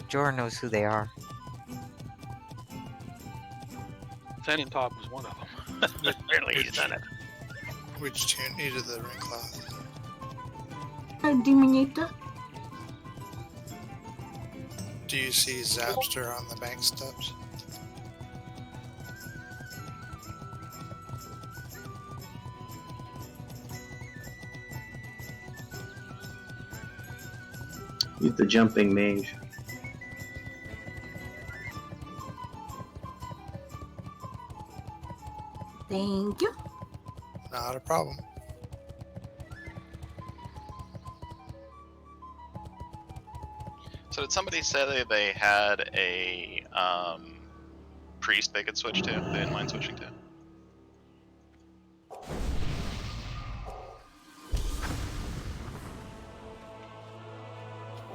Jor knows who they are. Fanny and Todd was one of them. Apparently he's done it. Which tune needed the ring cloth? Diminita. Do you see Zapster on the bank steps? Use the jumping mage. Thank you. Not a problem. So did somebody say they had a priest they could switch to? They didn't mind switching to.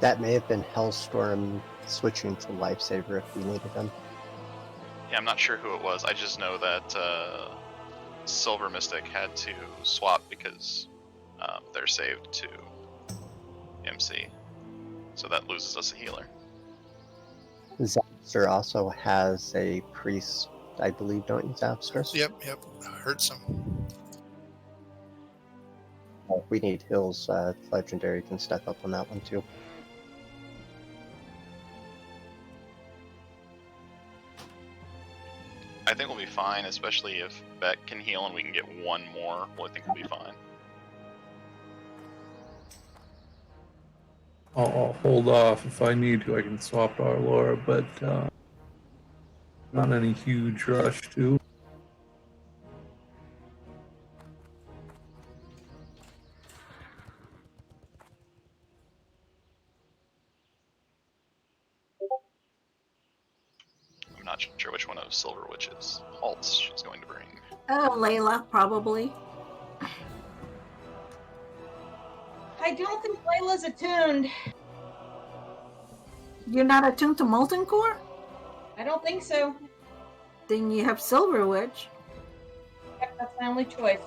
That may have been Hellstorm switching to Lifesaver if we needed him. Yeah, I'm not sure who it was. I just know that Silver Mystic had to swap because they're saved to MC. So that loses us a healer. Zapster also has a priest, I believe, don't you, Zapster? Yep. Hurts him. If we need heals, Legendary can step up on that one too. I think we'll be fine, especially if Beck can heal and we can get one more. Well, I think we'll be fine. I'll hold off. If I need to, I can swap to our Laura, but not any huge rush to. I'm not sure which one of Silver Witch's halts she's going to bring. Oh, Layla, probably. I don't think Layla's attuned. You're not attuned to Molten Core? I don't think so. Then you have Silver Witch. Yep, that's my only choice.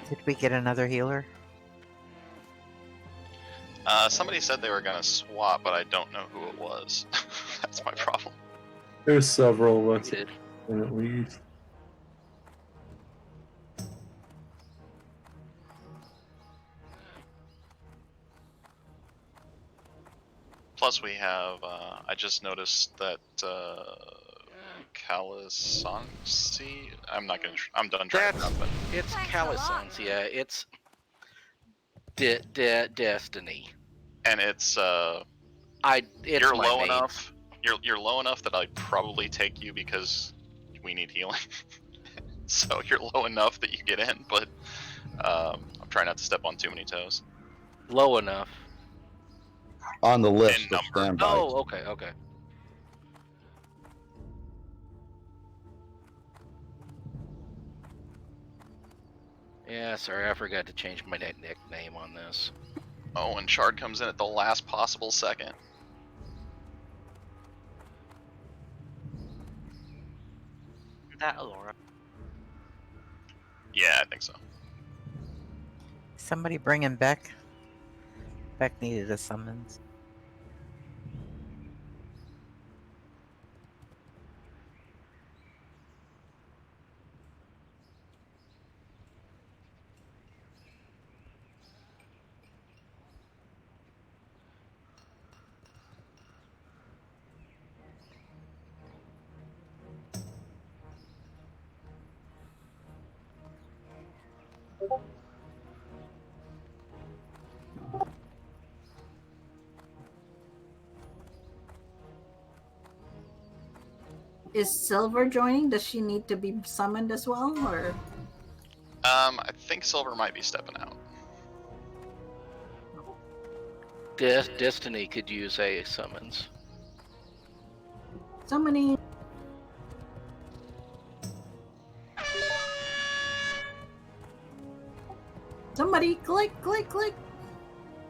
Did we get another healer? Somebody said they were going to swap, but I don't know who it was. That's my problem. There's several of us at least. Plus we have, I just noticed that Calisansi, I'm not going to, I'm done trying to That's, but it's Calisansia. It's Destiny. and it's, It's you're my low main. enough, you're low enough that I'd probably take you because we need healing. So you're low enough that you get in, but I'm trying not to step on too many toes. Low enough. On the list In of number. standby. Oh, okay. Yeah, sorry, I forgot to change my nickname on this. Oh, and Shard comes in at the last possible second. That Alora. Yeah, I think so. Somebody bring him back. Beck needed a summons. Is Silver joining? Does she need to be summoned as well, or? I think Silver might be stepping out. Destiny could use a summons. Summoning. Somebody click, click, click.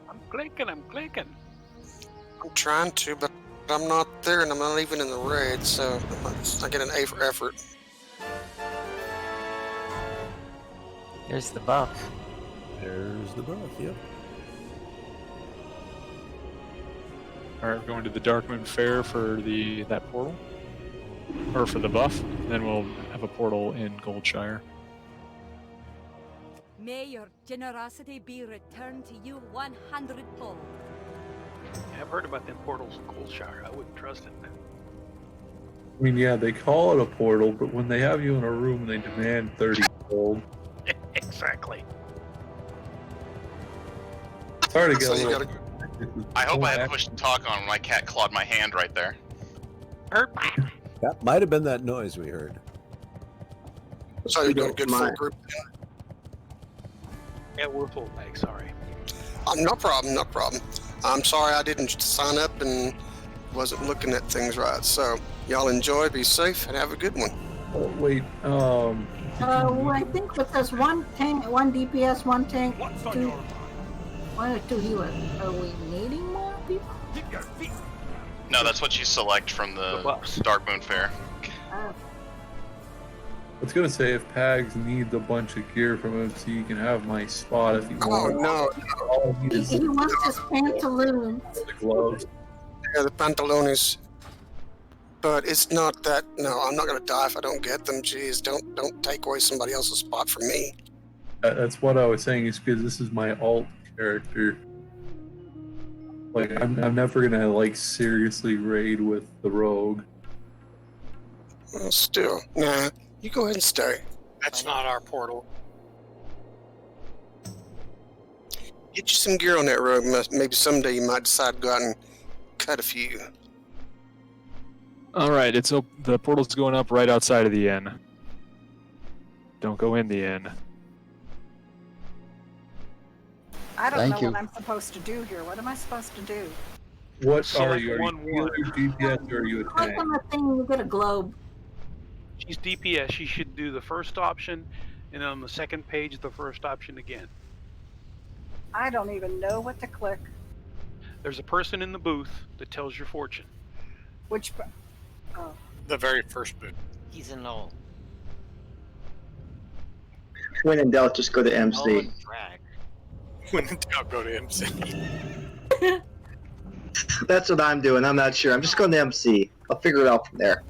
I'm clicking. I'm trying to, but I'm not there, and I'm not even in the raid, so I get an A for effort. Here's the buff. There's the buff, yep. Alright, we're going to the Darkmoon Fair for that portal. Or for the buff. Then we'll have a portal in Goldshire. May your generosity be returned to you 100-fold. Yeah, I've heard about them portals in Goldshire. I wouldn't trust it. I mean, yeah, they call it a portal, but when they have you in a room, they demand 30 gold. Exactly. Sorry to get So a you little... I hope I had push to talk on when my cat clawed my hand right there. That might have been that noise we heard. So you're doing good for a group. Yeah, we're full bag, sorry. No problem, no problem. I'm sorry I didn't sign up and wasn't looking at things right. So y'all enjoy, be safe, and have a good one. Oh, wait, I think with this one tank, one DPS, one tank, two, one or two healers. Are we needing more people? No, that's what you select from the Darkmoon Fair. I was gonna say, if Pags needs a bunch of gear from him, so you can have my spot if you want. Oh, no. All I need is He wants his pantaloons. the gloves. Yeah, the pantalones. But it's not that. No, I'm not gonna die if I don't get them. Jeez, don't take away somebody else's spot from me. That's what I was saying, is because this is my alt character. Like, I'm never gonna, like, seriously raid with the rogue. Well, still, nah. You go ahead and stay. That's not our portal. Get you some gear on that road. Maybe someday you might decide to go out and cut a few. Alright, the portal's going up right outside of the inn. Don't go in the inn. I don't Thank know you. what I'm supposed to do here. What am I supposed to do? What are Select you? Are one you DPS or are you a Click tank? on the thing, you get a globe. She's DPS. She should do the first option, and on the second page, the first option again. I don't even know what to click. There's a person in the booth that tells your fortune. Which, oh, The very first booth. He's in all. When in doubt, just go to MC. Drag. When in doubt, go to MC. That's what I'm doing. I'm not sure. I'm just going to MC. I'll figure it out from there.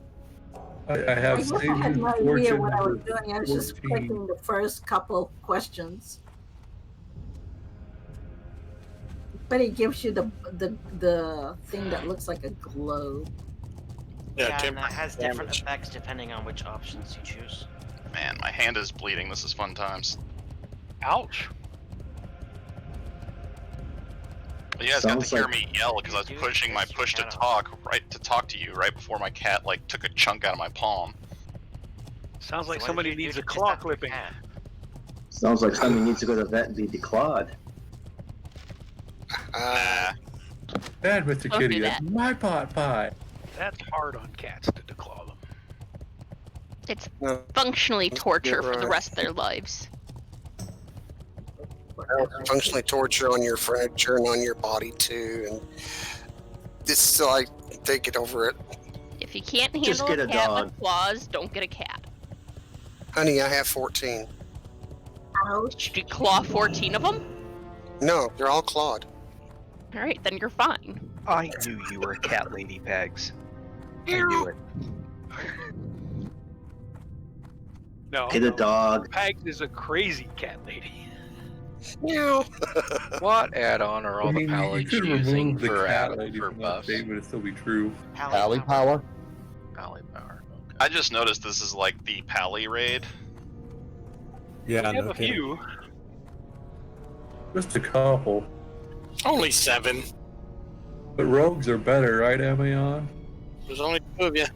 I I have guess I saved had no idea fortune what I was number doing. I was just 14. clicking the first couple questions. But it gives you the thing that looks like a globe. Yeah, and that has different effects depending on which options you choose. Man, my hand is bleeding. This is fun times. Ouch. You guys got Sounds to hear like- me yell because I was pushing my push to talk to you right before my cat like took a chunk out of my palm. Sounds like So what somebody did you needs do a to claw just clipping. cat? Sounds like somebody needs to go to the vet and be declawed. Nah. Bad, Mr. Don't Kitty. do That's my pot pie. That's hard on cats to declaw them. It's No, functionally torture for the right. rest of their lives. functionally torture on your furniture and on your body too, and this is like they get over it. If you can't Just handle get a a cat dog. with claws, don't get a cat. Honey, I have 14. Should you claw 14 of them? No, they're all clawed. Alright, then you're fine. I knew you were a cat lady, Pegs. I knew it. No, Get a dog. Pags is a crazy cat lady. Meow. What add-on are all I mean, the you paladins could using remove the for cat lady for from that buffs? statement, it'd still be true. Pally power? Pally power. Okay. I just noticed this is like the Pally raid. Yeah, We have no a kidding. few. Just a couple. Only 7. But rogues are better, right, Amion? There's only 2 of you.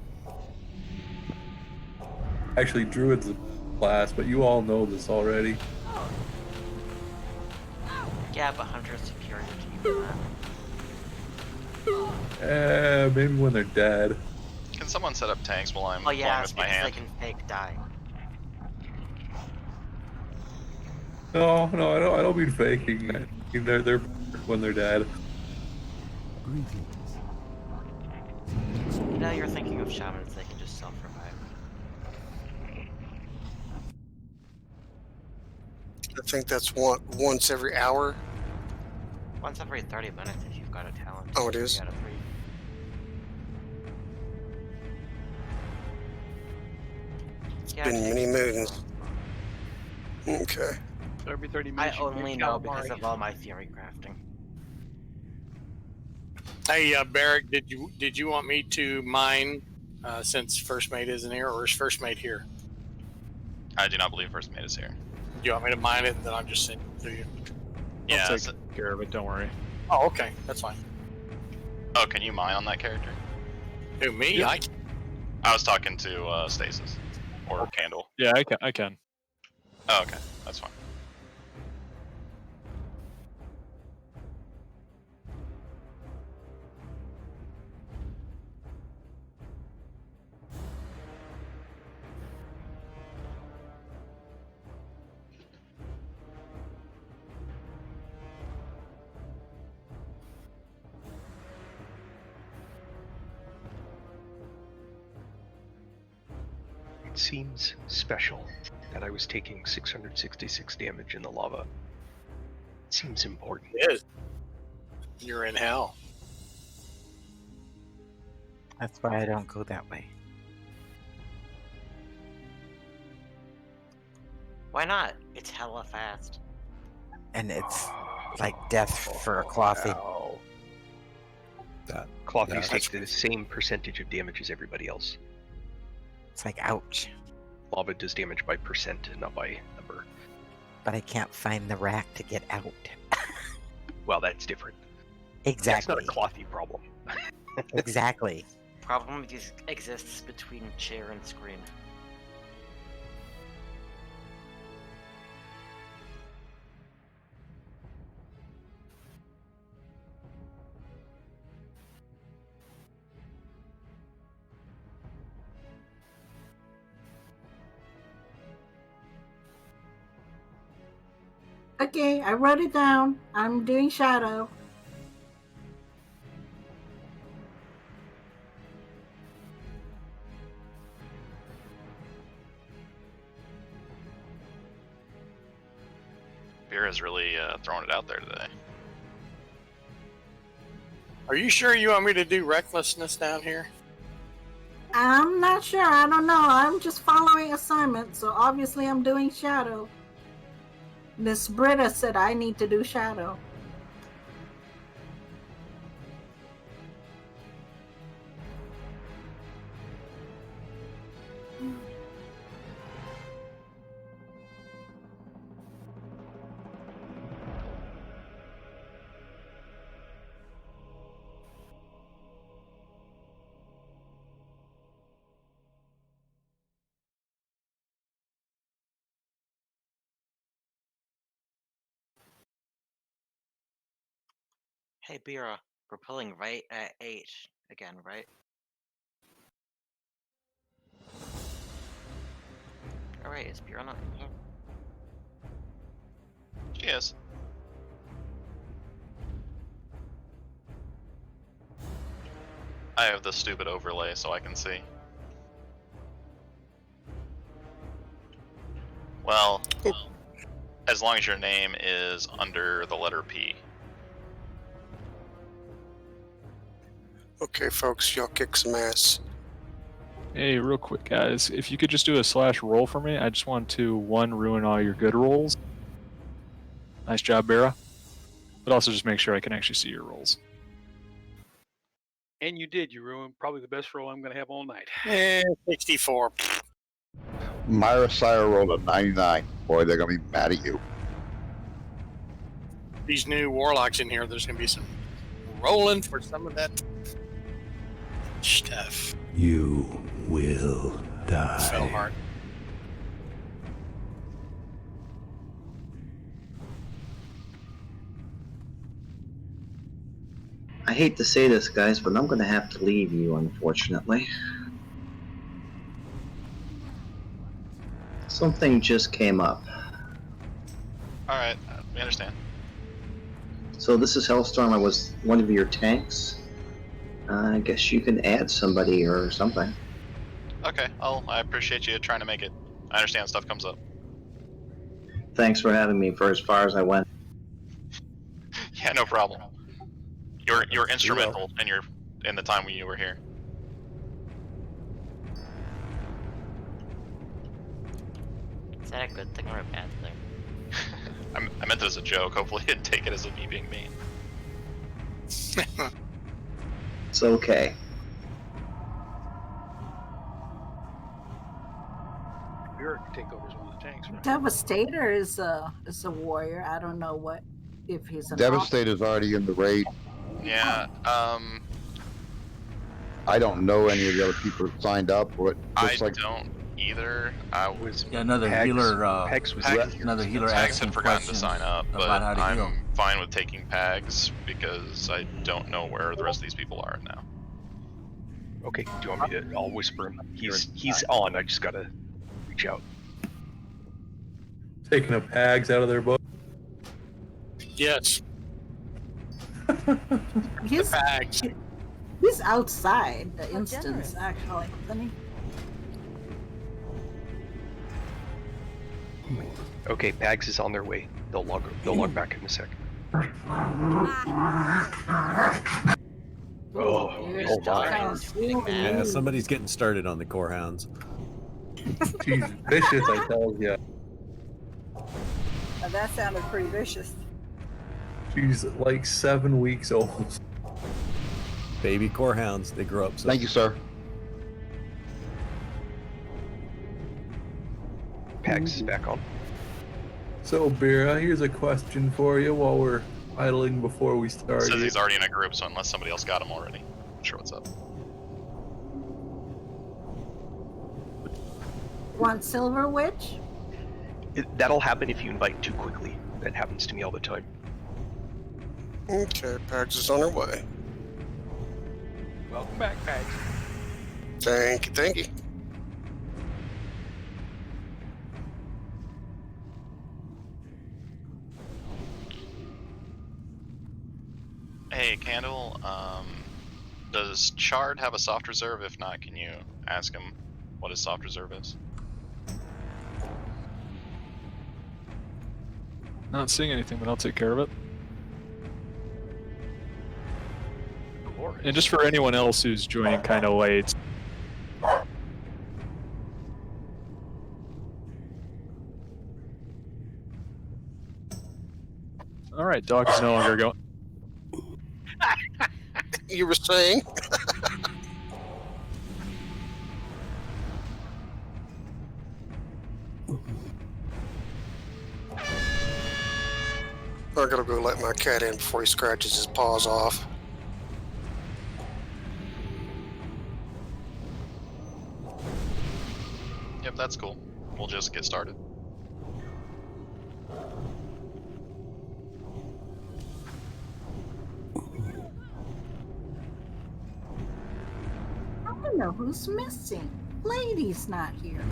Actually, druid's a class, but you all know this already. Yeah, but Hunter's superior to you for that. Maybe when they're dead. Can someone set up tanks while I'm Oh yeah, playing it's with my because they hand? can fake die. No, I don't mean faking. I mean they're when they're dead. Now you're thinking of shamans, they can just self-revive. I think that's once every hour. Once every 30 minutes if you've got a talent. Oh, it is? 3 out of 3. Yeah, Been it many takes- moons. Okay. So every 30 I minutes. you only can know count because Mari. of all my theory crafting. Hey, Barrick, did you want me to mine since First Mate isn't here, or is First Mate here? I do not believe First Mate is here. Do you want me to mine it, and then I'll just send it to you? Yeah. I'll take care of it. Don't worry. Oh, okay, that's fine. Oh, can you mine on that character? Who, me? Yeah. I was talking to Stasis or Candle. Yeah, I can. Oh, okay, that's fine. It seems special that I was taking 666 damage in the lava. It seems important. It is. You're in hell. That's why I don't go that way. Why not? It's hella fast. And it's like death for a clothy. Wow. That Clothies take the same percentage of damage as everybody else. It's like, ouch. Lava does damage by percent, not by number. But I can't find the rack to get out. Well, that's different. Exactly. That's not a clothy problem. Exactly. Problem exists between chair and screen. Okay, I wrote it down. I'm doing shadow. Vera's really throwing it out there today. Are you sure you want me to do recklessness down here? I'm not sure. I don't know. I'm just following assignment, so obviously I'm doing shadow. Miss Britta said I need to do shadow. Hey, Bira, we're pulling right at 8 again, right? Alright, is Bira not in here? She is. I have the stupid overlay so I can see. Well, as long as your name is under the letter P. Okay, folks, y'all kick some ass. Hey, real quick, guys. If you could just do a /roll for me, I just want to, 1, ruin all your good rolls. Nice job, Bera. But also just make sure I can actually see your rolls. And you did. You ruined probably the best roll I'm going to have all night. 64. Myra Sire rolled a 99. Boy, they're gonna be mad at you. These new warlocks in here, there's going to be some rolling for some of that stuff. You will die. Fell hard. I hate to say this, guys, but I'm gonna have to leave you, unfortunately. Something just came up. Alright, we understand. So this is Hellstorm. I was one of your tanks. I guess you can add somebody or something. Okay, I appreciate you trying to make it. I understand stuff comes up. Thanks for having me for as far as I went. Yeah, no problem. You're instrumental in the time when you were here. Is that a good thing or a bad thing? I meant it as a joke. Hopefully you didn't take it as me being mean. It's okay. Barrett can take over as one of the tanks, right? Devastator is a warrior. I don't know if he's an Devastator's already in the raid. Yeah, I don't know any of the other people that signed up, but I don't either. I was another Pegs- healer. Pegs was another healer Pegs asking had forgotten to questions sign up, but about how to I'm heal. fine with taking Pags because I don't know where the rest of these people are now. Okay, do you want me to? I'll whisper him. He's on. I just gotta reach out. Taking a Pags out of their book. Yes. He's, Bags. he's outside the instance, actually. Let me. Okay, Pags is on their way. They'll log back in a sec. Oh, hold on. Yeah, somebody's getting started on the core hounds. She's vicious, I tell ya. Now that sounded pretty vicious. She's like 7 weeks old. Baby core hounds, they grow up so. Thank you, sir. Pags is back on. So, Bira, here's a question for you while we're idling before we start. Says he's already in a group, so unless somebody else got him already, I'm not sure what's up. Want Silver Witch? That'll happen if you invite too quickly. That happens to me all the time. Okay, Pags is on her way. Welcome back, Pags. Thank you, thank you. Hey, Candle, does Chard have a soft reserve? If not, can you ask him what his soft reserve is? Not seeing anything, but I'll take care of it. And just for anyone else who's joining kind of late. Alright, dog is no longer going. You were saying? I gotta go let my cat in before he scratches his paws off. Yep, that's cool. We'll just get started. I don't know who's missing. Lady's not here.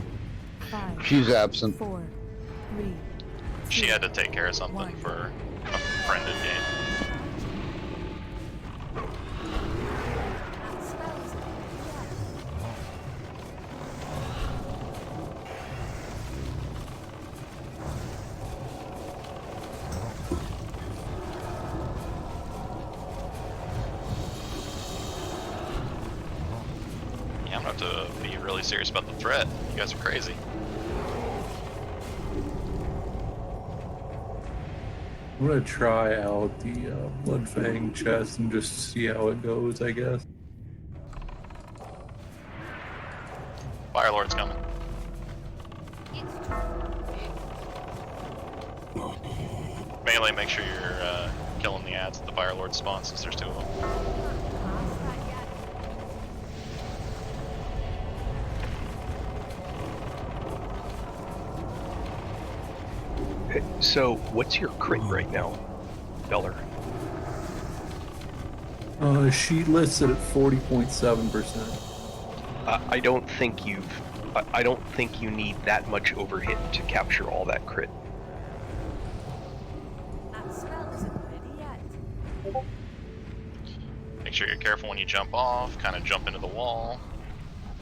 5, She's absent. 4, 3. She had to take care of something for a friend in game. Yeah, I'm gonna have to be really serious about the threat. You guys are crazy. I'm gonna try out the Bloodfang chest and just see how it goes, I guess. Firelord's coming. Melee, make sure you're killing the ads at the Firelord spawn since there's 2 of them. So, what's your crit right now, Beller? She lists it at 40.7%. I don't think you need that much overhit to capture all that crit. That spell isn't ready yet. Make sure you're careful when you jump off. Kind of jump into the wall.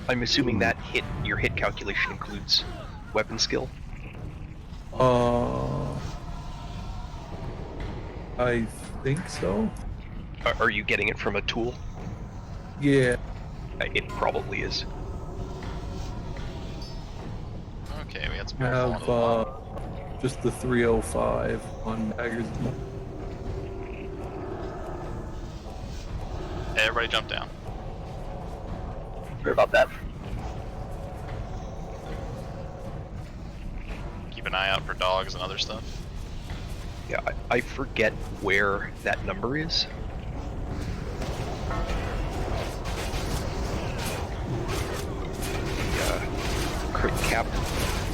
I'm assuming that your hit calculation includes weapon skill. I think so. Are you getting it from a tool? Yeah. It probably is. Okay, we got some I people have falling just the 305 on daggers. Everybody jump down. Sorry about that. Keep an eye out for dogs and other stuff. Yeah, I forget where that number is. The crit cap,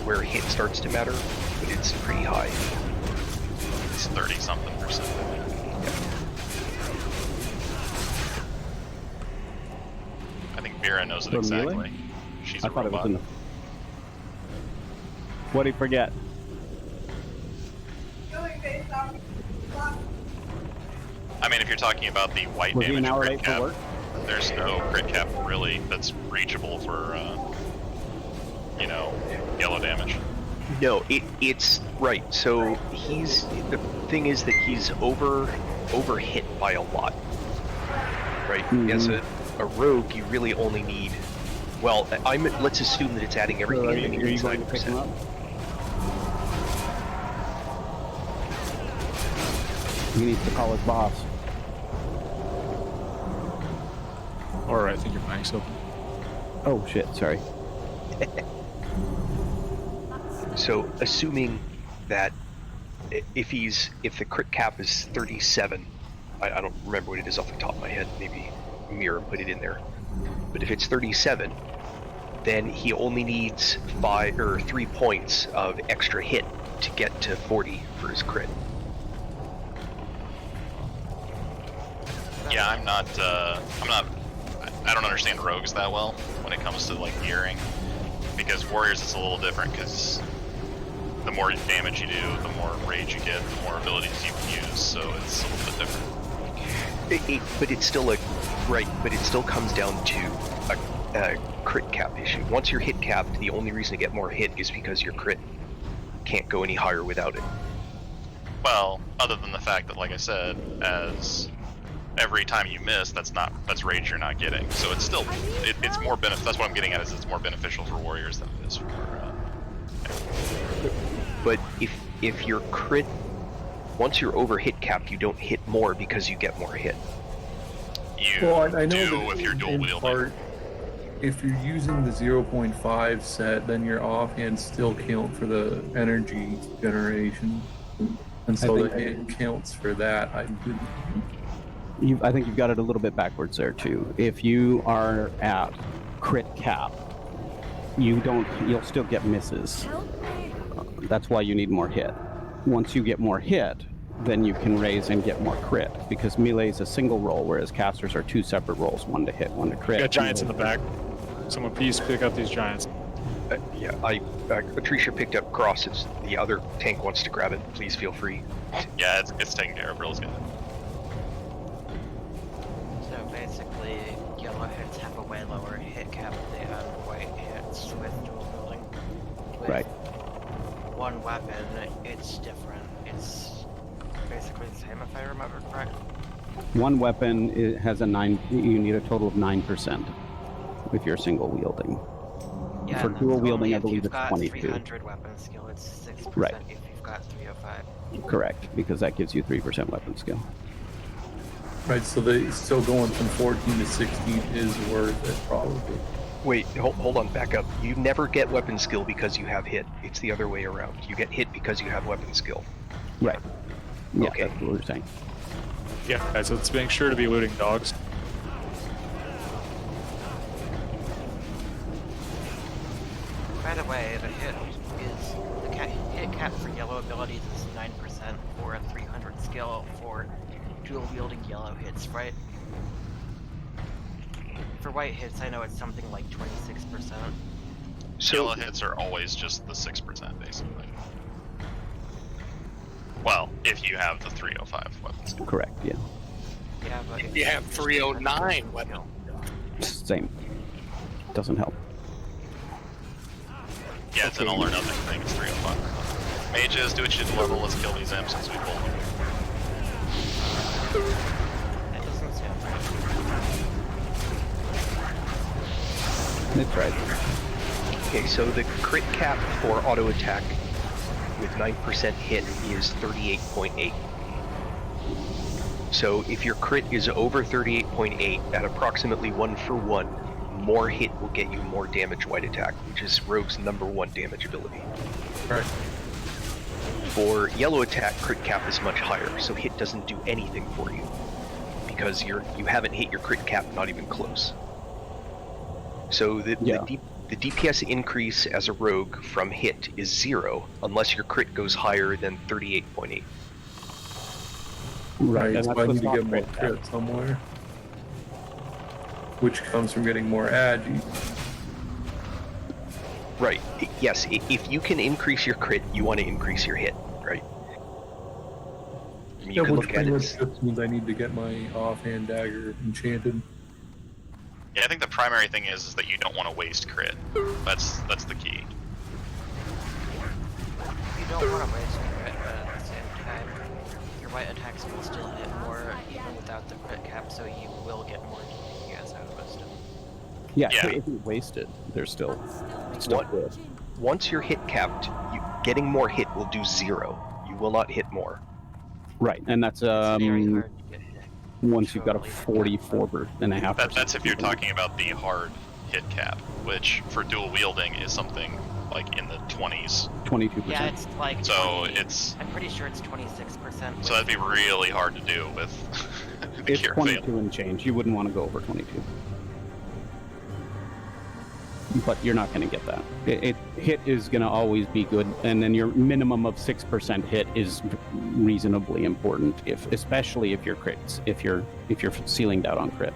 where hit starts to matter, but it's pretty high. It's 30-something%. I think Vera knows it For exactly. melee? She's I a thought robot. it was in the... What did he forget? I mean, if you're talking about the white Was he damage an hour crit late for cap, work? there's no crit cap really that's reachable for, yellow damage. No, it's right. So the thing is that he's over hit by a lot, right? As a rogue, you really only need. Well, let's assume that it's adding everything. Are you going to pick him up? He needs to call his boss. Alright, I think your mic's open. Oh shit, sorry. So, assuming that if the crit cap is 37, I don't remember what it is off the top of my head. Maybe Mira put it in there. But if it's 37, then he only needs 3 points of extra hit to get to 40 for his crit. Yeah, I don't understand rogues that well when it comes to like gearing, because warriors it's a little different because the more damage you do, the more rage you get, the more abilities you can use, so it's a little bit different. But it's still but it still comes down to a crit cap issue. Once you're hit capped, the only reason to get more hit is because your crit can't go any higher without it. Well, other than the fact that, like I said, as every time you miss, that's rage you're not getting. So it's still it's more that's what I'm getting at, is it's more beneficial for warriors than it is for. But if your crit, once you're over hit capped, you don't hit more because you get more hit. You I know do that if you're dual in wielding. part, if you're using the 0.5 set, then your offhand still count for the energy generation, and so it counts for that. I think you've got it a little bit backwards there too. If you are at crit cap, you'll still get misses. That's why you need more hit. Once you get more hit, then you can raise and get more crit, because melee is a single roll, whereas casters are 2 separate rolls, one to hit, one to crit. We got giants in the back. Someone please pick up these giants. Yeah, Patricia picked up Cross. If the other tank wants to grab it, please feel free. Yeah, it's taken care of. Real good. So basically, yellow hits have a way lower hit cap than white hits with dual wielding. With Right. one weapon, it's different. It's basically the same if I remember correct. One weapon has a 9. You need a total of 9% if you're single wielding. Yeah, For and dual that's wielding, only I if believe you've it's got 22. 300 weapon skill, it's 6% Right. if you've got 305. Correct, because that gives you 3% weapon skill. Right, so going from 14 to 16 is worth it, probably. Wait, hold on, back up. You never get weapon skill because you have hit. It's the other way around. You get hit because you have weapon skill. Right. Yeah, Okay. that's what we're saying. Yeah, guys, let's make sure to be looting dogs. By the way, the hit cap for yellow abilities is 9% for a 300 skill. For dual wielding yellow hits, right? For white hits, I know it's something like 26%. Yellow hits are always just the 6%, basically. Well, if you have the 305 weapons. Correct, yeah. Yeah, but If you have 309 weapon. Same. Doesn't help. Yeah, it's an all or nothing thing. It's 305. Mages, do what you do level. Let's kill these imps since we pulled them. That doesn't sound right. That's right. Okay, so the crit cap for auto attack with 9% hit is 38.8. So if your crit is over 38.8 at approximately 1-for-1, more hit will get you more damage white attack, which is Rogue's #1 damage ability. Right. For yellow attack, crit cap is much higher, so hit doesn't do anything for you because you haven't hit your crit cap, not even close. So the DPS increase as a rogue from hit is 0 unless your crit goes higher than 38.8. Right, and so that's I the need to soft get more crit cap. crit somewhere. Which comes from getting more agi. Right. Yes, if you can increase your crit, you want to increase your hit, right? I mean, you can which look at pretty it. much just means I need to get my offhand dagger enchanted. Yeah, I think the primary thing is that you don't want to waste crit. That's the key. You don't want to waste crit, but at the same time, your white attacks will still hit more even without the crit cap, so you will get more DPS out of wisdom. Yeah, it isn't wasted. There's still good. Once you're hit capped, getting more hit will do 0. You will not hit more. Right, and that's once you've got a 44.5%. That's if you're talking about the hard hit cap, which for dual wielding is something like in the 20s. 22%. Yeah, it's like. So 20, it's. I'm pretty sure it's 26%. So that'd be really hard to do with. the It's cure 22 fail. and change. You wouldn't want to go over 22. But you're not going to get that. Hit is going to always be good, and then your minimum of 6% hit is reasonably important, especially if you're crits, if you're ceilinged out on crit.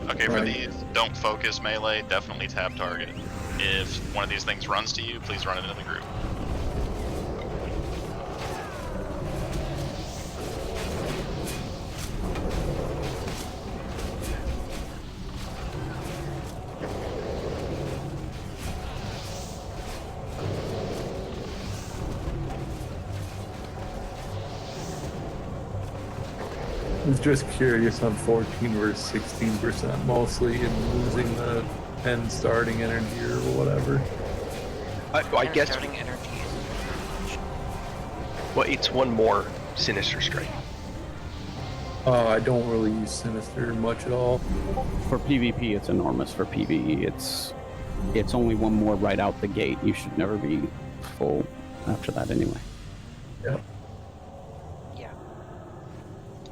Okay, for these don't focus melee, definitely tab target. If one of these things runs to you, please run it into the group. I was just curious on 14 versus 16%, mostly in losing the end starting energy or whatever. I guess. Starting energy is Well, it's one more Sinister Strike. I don't really use Sinister much at all. For PvP, it's enormous. For PvE, it's only one more right out the gate. You should never be full after that anyway. Yeah. Yeah.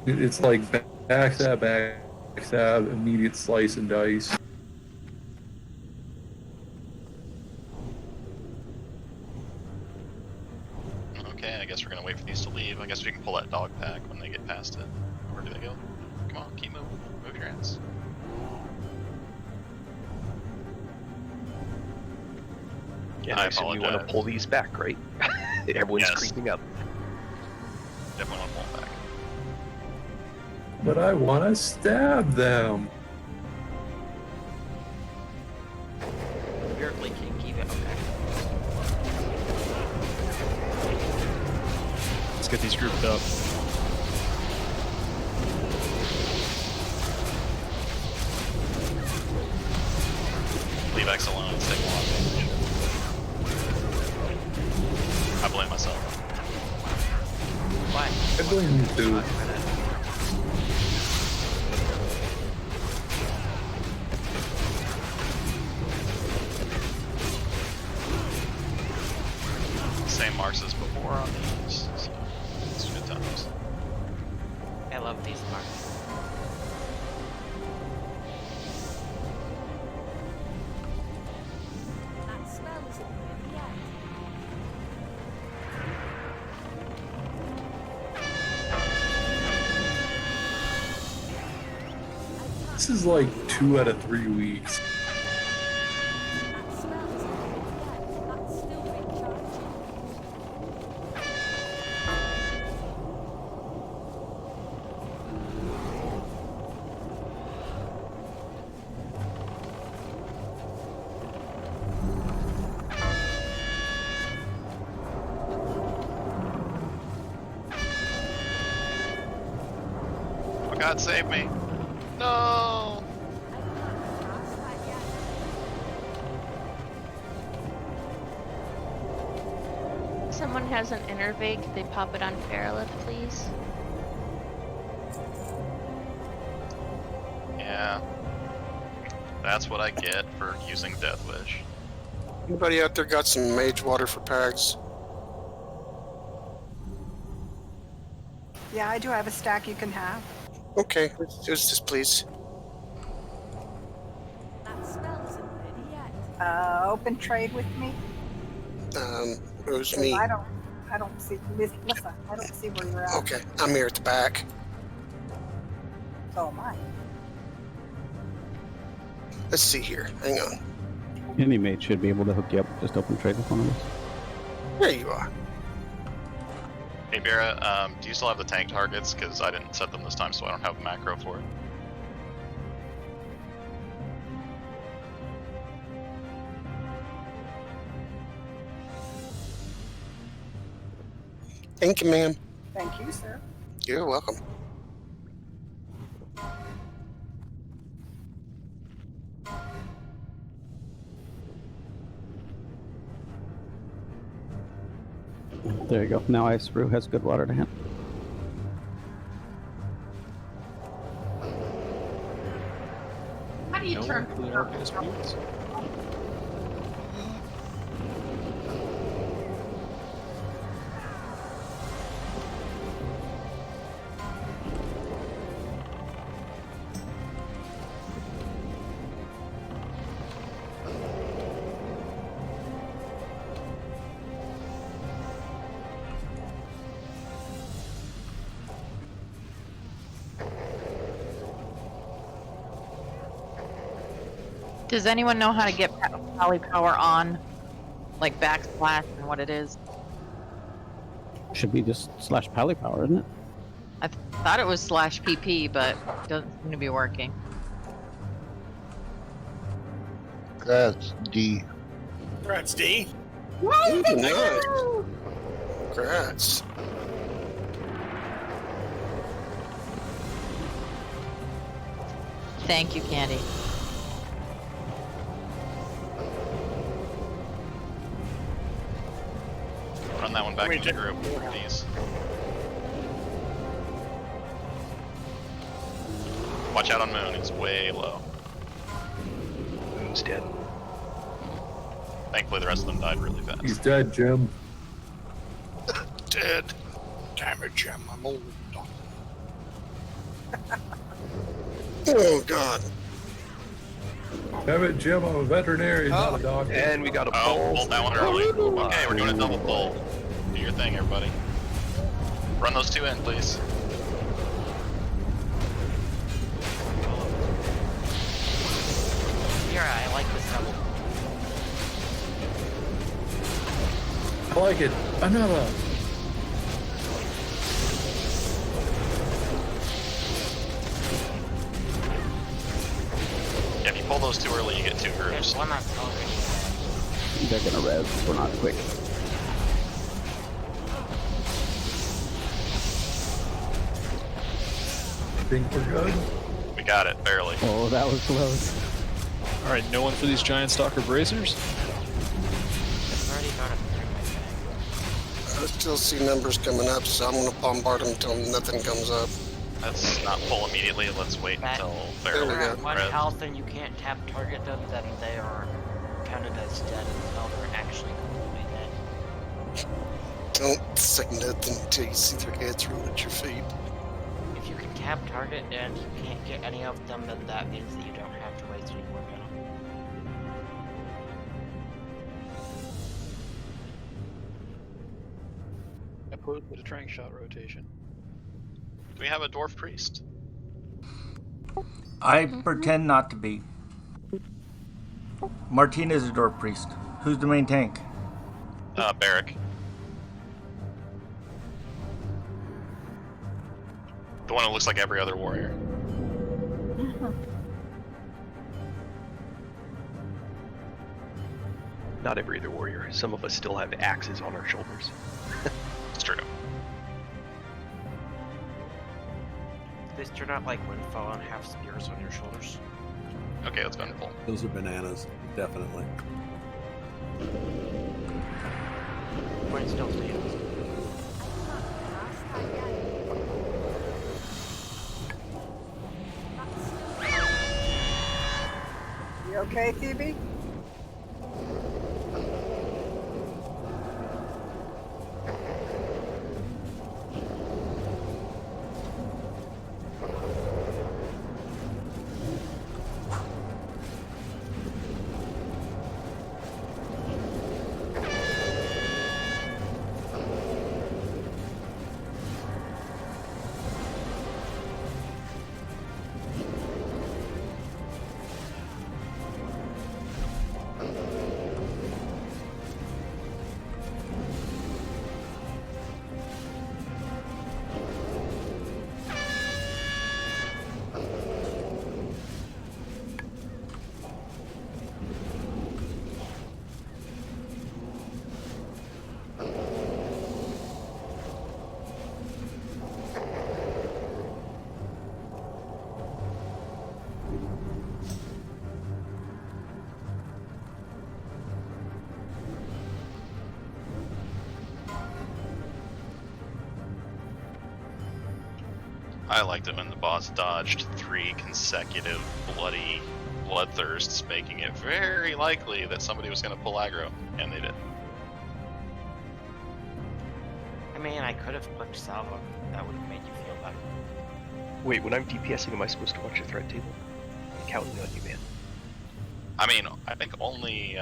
It's like backstab, immediate slice and dice. Okay, I guess we're gonna wait for these to leave. I guess we can pull that dog pack when they get past it. Where do they go? Come on, keep moving. Move your ass. Yeah, I I assume you want to apologize. pull these back, right? Everyone's Yes. creeping up. Definitely want to pull them back. But I want to stab them. weirdly kinky, but okay. Let's get these grouped up. Leave X alone and take long damage. I blame myself. Why? I blame you too. Same marks as before on these, so it's good times. I love these marks. That spell isn't good yet. This is like 2 out of 3 weeks. Oh God, save me! No! Someone has an innervate, could they pop it on Fairlift, please? Yeah. That's what I get for using Death Wish. Anybody out there got some mage water for Pags? Yeah, I do have a stack you can have. Okay, who's this, please? Open trade with me. Who's 'Cause me? I don't see. Listen, I don't see where you're at. Okay, I'm here at the back. So am I. Let's see here. Hang on. Any mate should be able to hook you up. Just open trade with one of us. There you are. Hey Vera, do you still have the tank targets? Because I didn't set them this time, so I don't have a macro for it. Thank you, ma'am. Thank you, sir. You're welcome. There you go. Now Ice Brew has good water to hand. How do you No turn? one for the RPS builds? Does anyone know how to get polypower on? Like backsplash and what it is? Should be just slash pally power, isn't it? I thought it was slash PP, but it doesn't seem to be working. That's D. Congrats, D. Ooh, nice. Congrats. Thank you, Candy. Run that one back into group, please. Watch out on Moon, it's way low. Moon's dead. Thankfully the rest of them died really fast. He's dead, Jim. Dead. Damn it, Jim. I'm old. Oh, God. Damn it, Jim, I'm a veterinarian, not a doctor. And we got a Oh, pulled that one early. Okay, we're doing a double pull. Do your thing, everybody. Run those two in, please. You're right, I like this double. I like it. Another. Yeah, if you pull those too early, you get two groups. There's one that's already. They're gonna res. We're not quick. Think we're good? We got it, barely. Oh, that was close. Alright, no one for these giant stalker bracers? I've already got it through my thing. I still see numbers coming up, so I'm going to bombard them until nothing comes up. Let's not pull immediately, let's wait until There barely we If they're go. at one res. health and you can't tap target them, then they are counted as dead until they're actually completely dead. Don't say nothing until you see their heads roll at your feet. If you can tap target and you can't get any of them, then that means that you don't have to waste any more mana. Opposed to the trank shot rotation. Do we have a dwarf priest? I pretend not to be. Martina's a Dwarf Priest. Who's the main tank? Barrack. The one who looks like every other warrior. Not every other warrior. Some of us still have axes on our shoulders. It's true. At least you're not like Windfall and have spears on your shoulders. Okay, let's go and pull. Those are bananas, definitely. Point still stands. You okay, Phoebe? I liked it when the boss dodged 3 consecutive bloody bloodthirsts, making it very likely that somebody was going to pull aggro, and they did. I mean, I could have clicked Salvo. That would have made you feel better. Wait, when I'm DPSing, am I supposed to watch the threat table? I'm counting on you, man. I mean, I think only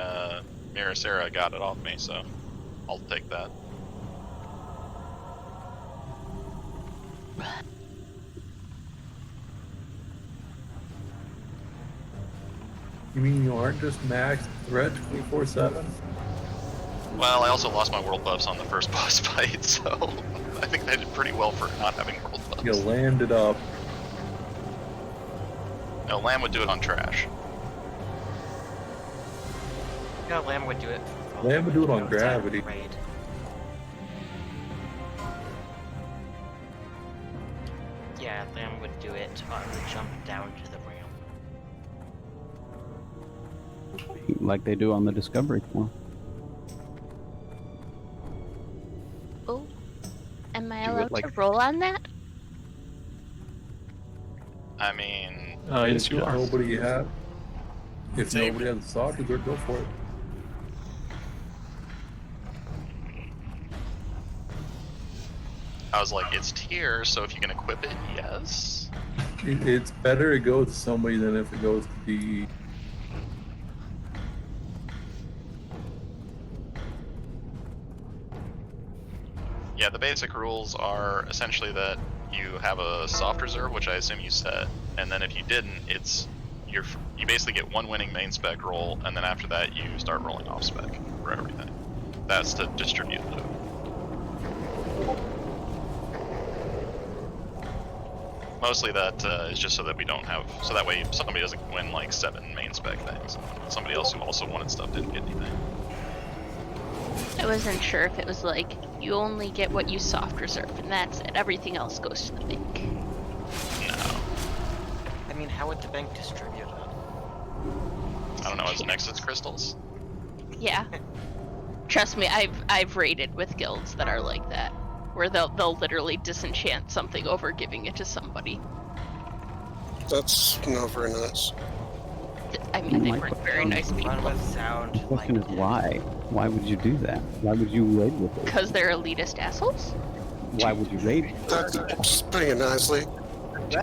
Mirasera got it off me, so I'll take that. You mean you aren't just max threat 24/7? Well, I also lost my world buffs on the first boss fight, so I think I did pretty well for not having world buffs. You landed up. No, Lamb would do it on trash. No, Lamb would do it. Lamb would do it on gravity. Raid. Yeah, Lamb would do it on the jump down to the ramp. Like they do on the Discovery floor. Oh, am I Do it allowed like- to roll on that? I mean... yes, you If are. nobody had. If Same. nobody has a socket, go for it. I was like, it's tier, so if you can equip it, yes. It's better it goes to somebody than if it goes to DE. Yeah, the basic rules are essentially that you have a soft reserve, which I assume you set, and then if you didn't, it's you basically get one winning main spec roll, and then after that you start rolling off spec for everything. That's to distribute loot. Mostly that is just so that we don't have, so that way somebody doesn't win like 7 main spec things. Somebody else who also wanted stuff didn't get anything. I wasn't sure if it was like you only get what you soft reserve and that's it. Everything else goes to the bank. No. I mean, how would the bank distribute it? I don't know, as Nexus crystals? Yeah. Trust me, I've raided with guilds that are like that, where they'll literally disenchant something over giving it to somebody. That's not very nice. I mean, they weren't very nice people. Run with sound. The question is why? Why would you do that? Why would you raid with it? Because they're elitist assholes? Why would you raid? That's just putting it nicely.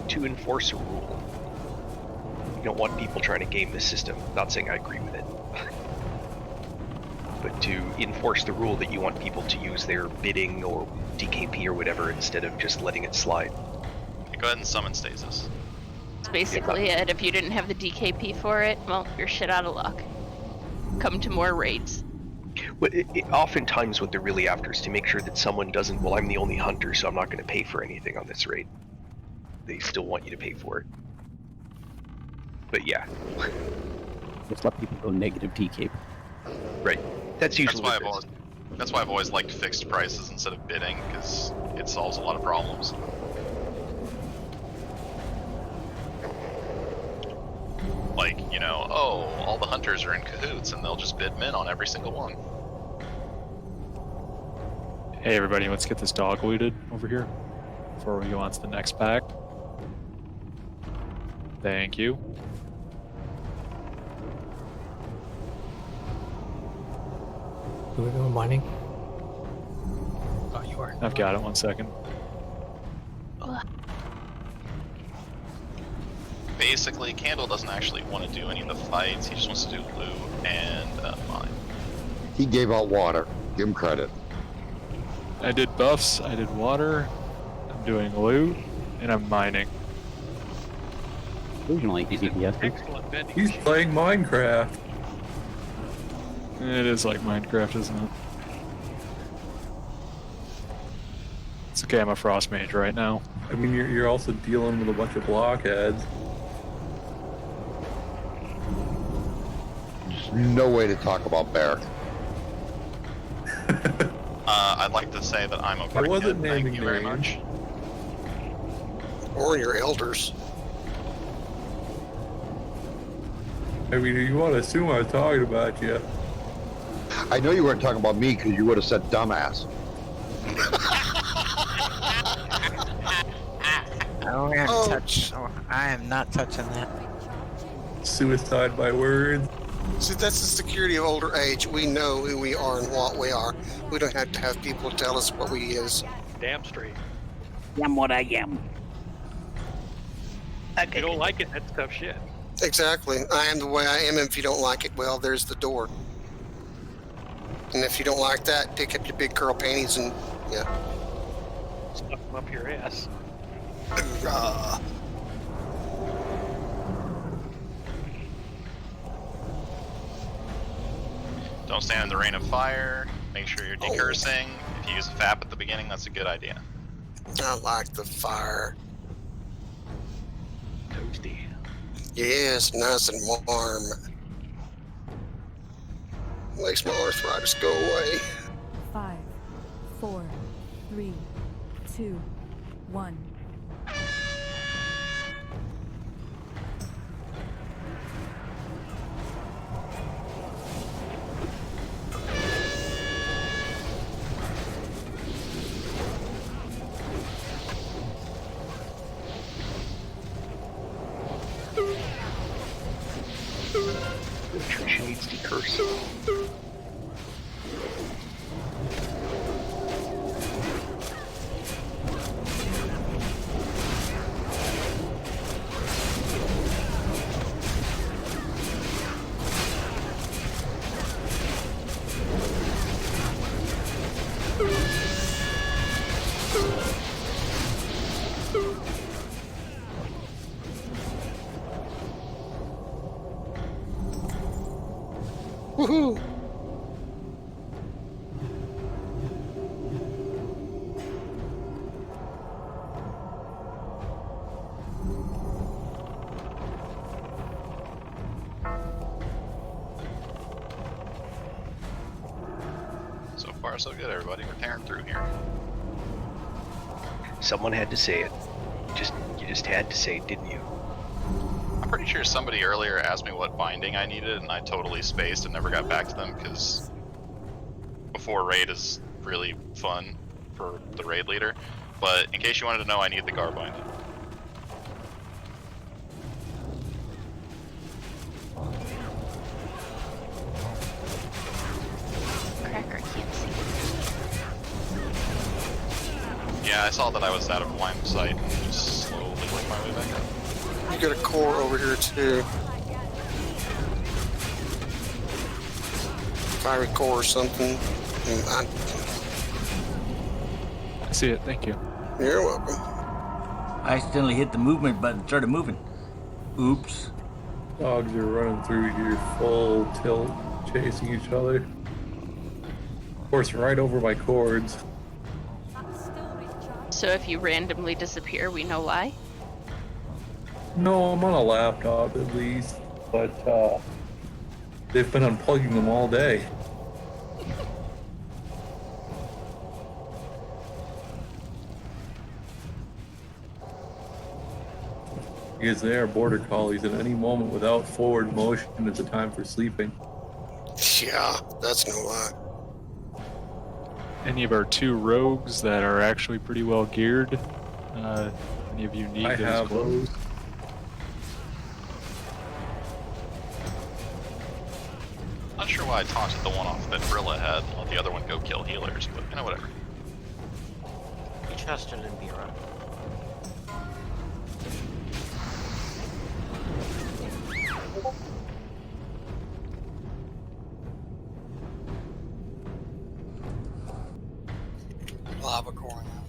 To enforce a rule. You don't want people trying to game the system. Not saying I agree with it. But to enforce the rule that you want people to use their bidding or DKP or whatever instead of just letting it slide. Okay, go ahead and summon Stasis. That's basically it. If you didn't have the DKP for it, well, you're shit out of luck. Come to more raids. Well, oftentimes what they're really after is to make sure that someone doesn't, well, I'm the only hunter, so I'm not going to pay for anything on this raid. They still want you to pay for it. But yeah. Just let people go negative DK. Right. That's usually That's why I've always liked fixed prices instead of bidding, because it solves a lot of problems. Like, you know, oh, all the hunters are in cahoots, and they'll just bid min on every single one. Hey everybody, let's get this dog looted over here before we go on to the next pack. Thank you. Are we going mining? Oh, you are. I've got it, 1 second. Basically, Candle doesn't actually want to do any of the fights, he just wants to do loot and mine. He gave out water. Give him credit. I did buffs, I did water, I'm doing loot, and I'm mining. Occasionally, DPS. He's playing Minecraft. It is like Minecraft, isn't it? It's okay, I'm a frost mage right now. I mean, you're also dealing with a bunch of blockheads. There's no way to talk about Bear. I'd like to say that I'm a I wasn't thank naming you very names. much. Or your elders. I mean, you want to assume I was talking about you. I know you weren't talking about me because you would have said dumbass. I am not touching that. Suicide by words. See, that's the security of older age. We know who we are and what we are. We don't have to have people tell us what we is. Damn straight. I'm what I am. If you don't like it, that's tough shit. Exactly. I am the way I am, and if you don't like it, well, there's the door. And if you don't like that, pick up your big curl panties and, yeah. Stuff them up your ass. Don't stand in the rain of fire. Make sure you're decursing. If you use a FAP at the beginning, that's a good idea. I like the fire. Toasty. Yes, nice and warm. Makes my arthritis go away. 5, 4, 3, 2, 1. Attrition needs to curse. Woohoo! So far, so good, everybody. We're tearing through here. Someone had to say it. You just had to say it, didn't you? I'm pretty sure somebody earlier asked me what binding I needed, and I totally spaced and never got back to them, because before raid is really fun for the raid leader. But in case you wanted to know, I need the Garbind. Cracker can't see. Yeah, I saw that I was out of line of sight and just slowly worked my way back up. You got a core over here too. Fiery core or something. I see it, thank you. You're welcome. I accidentally hit the movement button, started moving. Oops. Dogs are running through here full tilt, chasing each other. Of course, right over my cords. So if you randomly disappear, we know why. No, I'm on a laptop at least, but they've been unplugging them all day. Because they are border collies, at any moment without forward motion is a time for sleeping. Yeah, that's no lie. Any of our 2 rogues that are actually pretty well geared? Any of you need I those have clothes? those. Not sure why I taunted the one off that Brilla had and let the other one go kill healers, but you know, whatever. You trusted in Bira. Lava core now.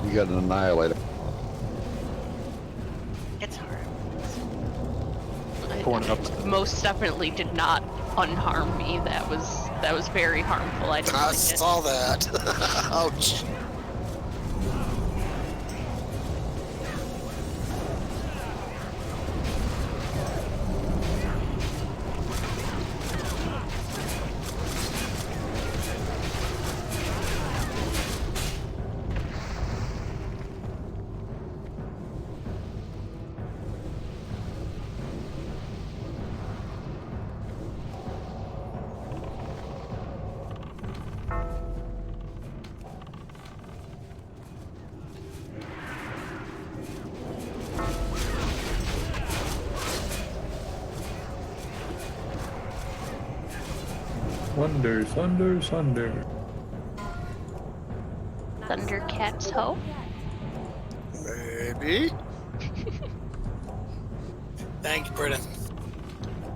You got an annihilator. It's hard. Most definitely did not unharm me. That was very harmful. I didn't I like it. saw that. Ouch. Thunder, thunder, thunder. Thundercats ho? Maybe. Thanks, Britta.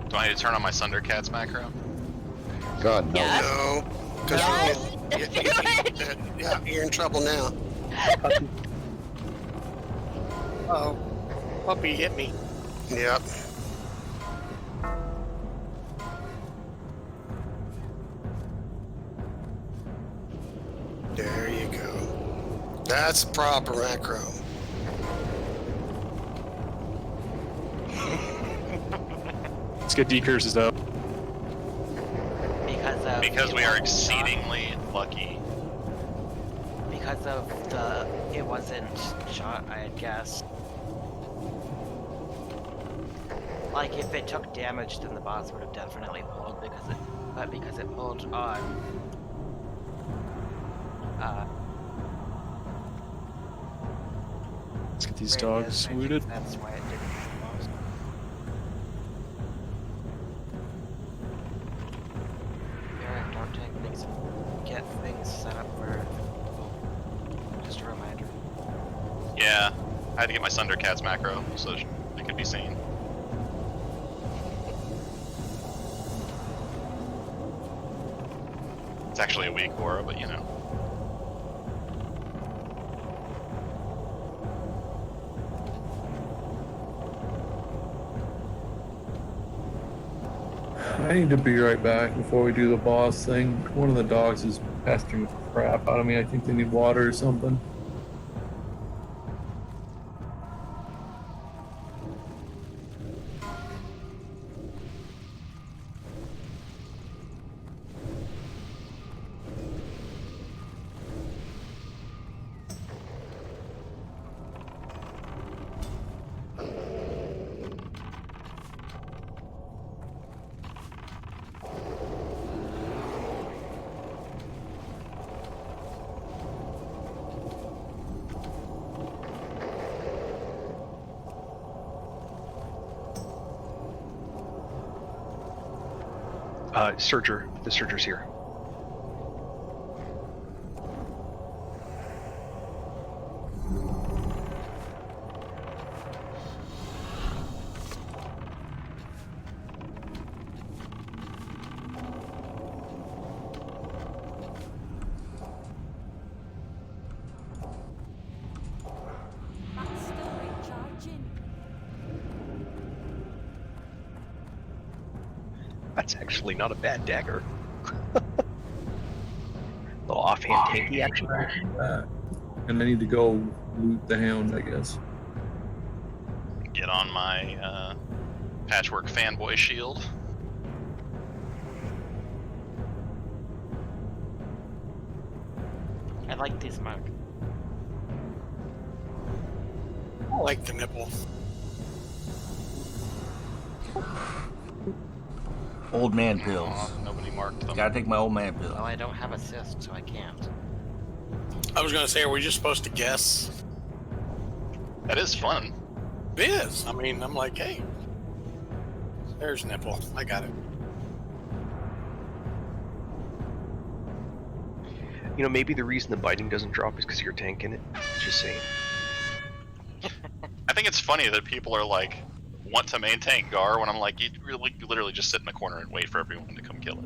Do I need to turn on my Thundercats macro? God, no. Yes. No. Yes. Yeah, you're in trouble now. Oh, puppy hit me. Yep. There you go. That's proper macro. Let's get decurses up. Because we are exceedingly lucky. Because of it wasn't shot, I guess. Like if it took damage, then the boss would have definitely pulled because it pulled on. Let's get these dogs looted. That's why it didn't most. Eric, don't take things. Get things set up for. Just a reminder. Yeah, I had to get my Thundercats macro so they could be seen. It's actually a weak aura, but you know. I need to be right back before we do the boss thing. One of the dogs is pestering the crap out of me. I think they need water or something. Surger. The Surger's here. That's actually not a bad dagger. Little offhand tanky action. And I need to go loot the hound, I guess. Get on my patchwork fanboy shield. I like this mark. I like the nipple. Old man pills. Nobody marked them. Gotta take my old man pill. Well, I don't have assist, so I can't. I was gonna say, are we just supposed to guess? That is fun. It is. I mean, I'm like, hey, there's nipple. I got it. You know, maybe the reason the biting doesn't drop is because you're tanking it. Just saying. I think it's funny that people are like, want to main tank Gar when I'm like, you literally just sit in the corner and wait for everyone to come kill it.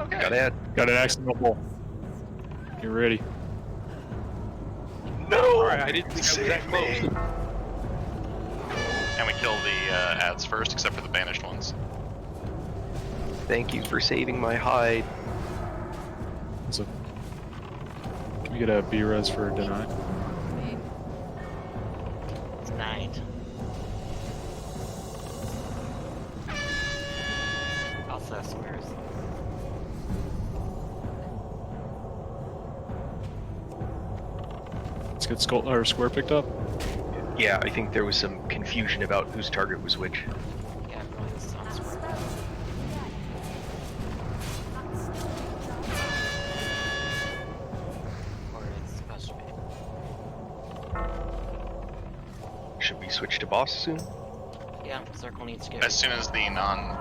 Okay. Got an accidental. Get ready. No! Alright, I didn't think I was that close. And we kill the ads first, except for the banished ones. Thank you for saving my hide. So, can we get a B-res for deny? It's 9. Also squares. Let's get skull or square picked up. Yeah, I think there was some confusion about whose target was which. Yeah, I'm going this on square. Or it's supposed to be. Should we switch to boss soon? Yeah, circle needs to get. As soon as the non...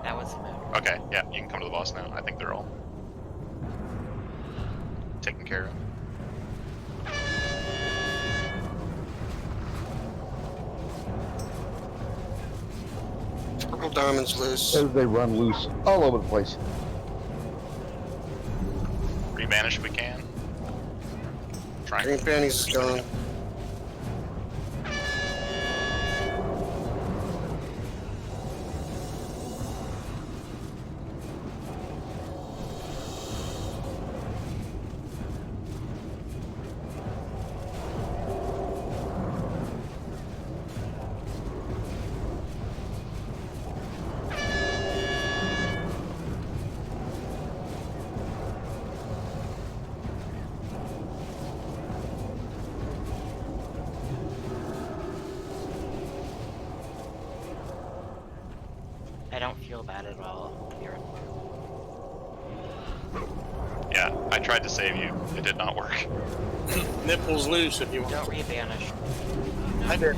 That was the move. Okay, yeah, you can come to the boss now. I think they're all taken care of. Purple diamonds loose. As they run loose all over the place. Rebanish if we can. Try. Green panties is gone. I don't feel bad at all. Here. Yeah, I tried to save you. It did not work. Nipples loose if you want. Don't rebanish. I did.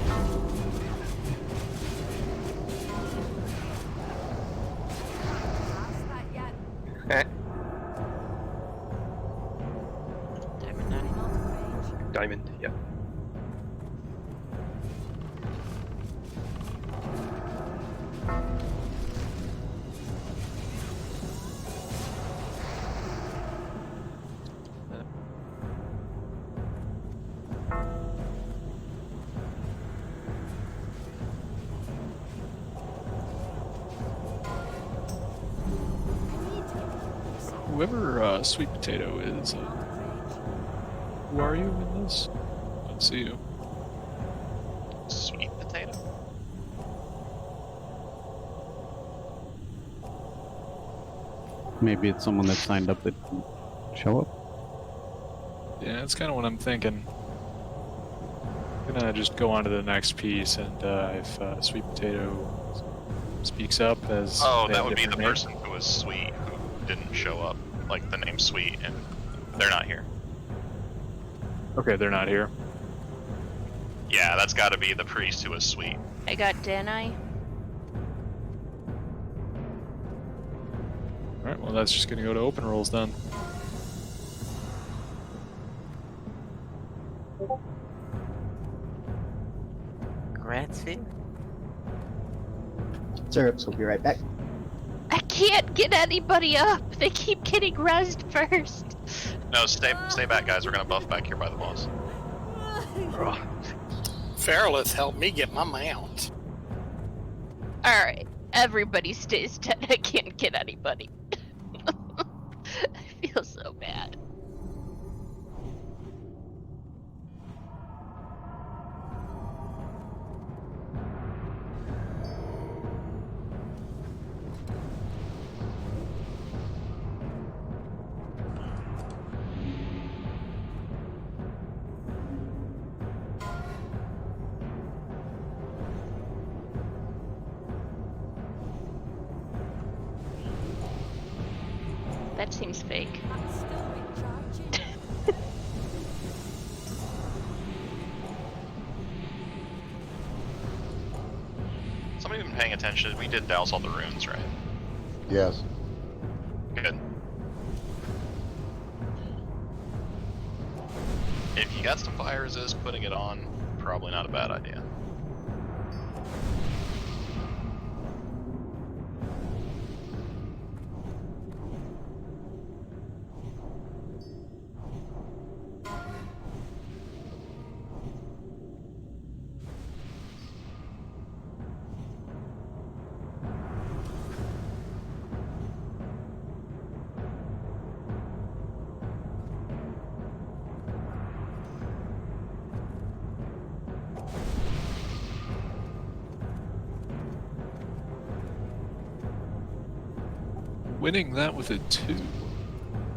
Diamond 9. Diamond, yeah. Whoever Sweet Potato is, who are you in this? I don't see you. Sweet Potato? Maybe it's someone that signed up that didn't show up. Yeah, that's kind of what I'm thinking. I'm gonna just go on to the next piece, and if Sweet Potato speaks up as Oh, they that have would be the different names. person who was Sweet, who didn't show up. Like, the name's Sweet, and they're not here. Okay, they're not here. Yeah, that's gotta be the priest who was Sweet. I got Denai. Alright, well that's just gonna go to open rolls then. Grazie. Syrups will be right back. I can't get anybody up. They keep getting rezzed first. No, stay back, guys. We're gonna buff back here by the boss. Farrelleth helped me get my mount. Alright, everybody stays 10. I can't get anybody. I feel so bad. That seems fake. Somebody been paying attention? We did douse all the runes, right? Yes. Good. If you got some fire resist, putting it on, probably not a bad idea. Winning that with a 2.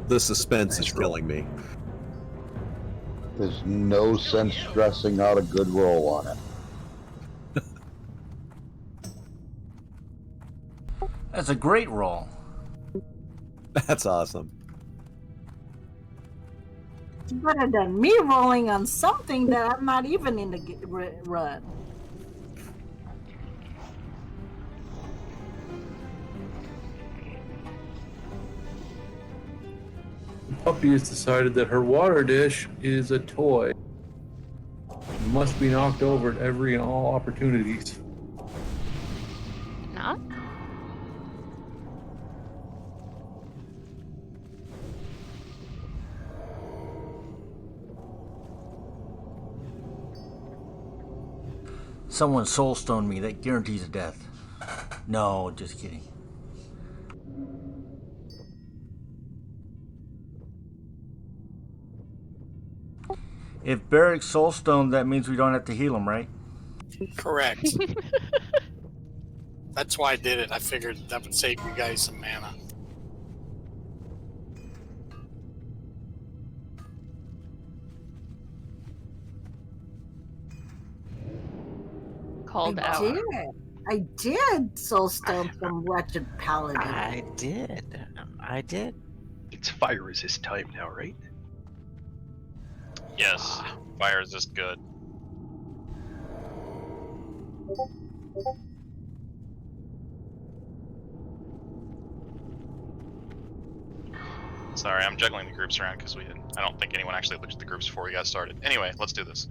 The suspense is killing me. There's no sense stressing out a good roll on it. That's a great roll. That's awesome. It's better than me rolling on something that I'm not even in the run. Puppy has decided that her water dish is a toy. It must be knocked over at every and all opportunities. Not? Someone soulstone me. That guarantees a death. No, just kidding. If Barrick soulstone, that means we don't have to heal him, right? Correct. That's why I did it. I figured that would save you guys some mana. Called out. I did soulstone from Wretched Paladin. I did. It's fire resist time now, right? Yes, fire resist good. Sorry, I'm juggling the groups around because I don't think anyone actually looked at the groups before we got started. Anyway, let's do this.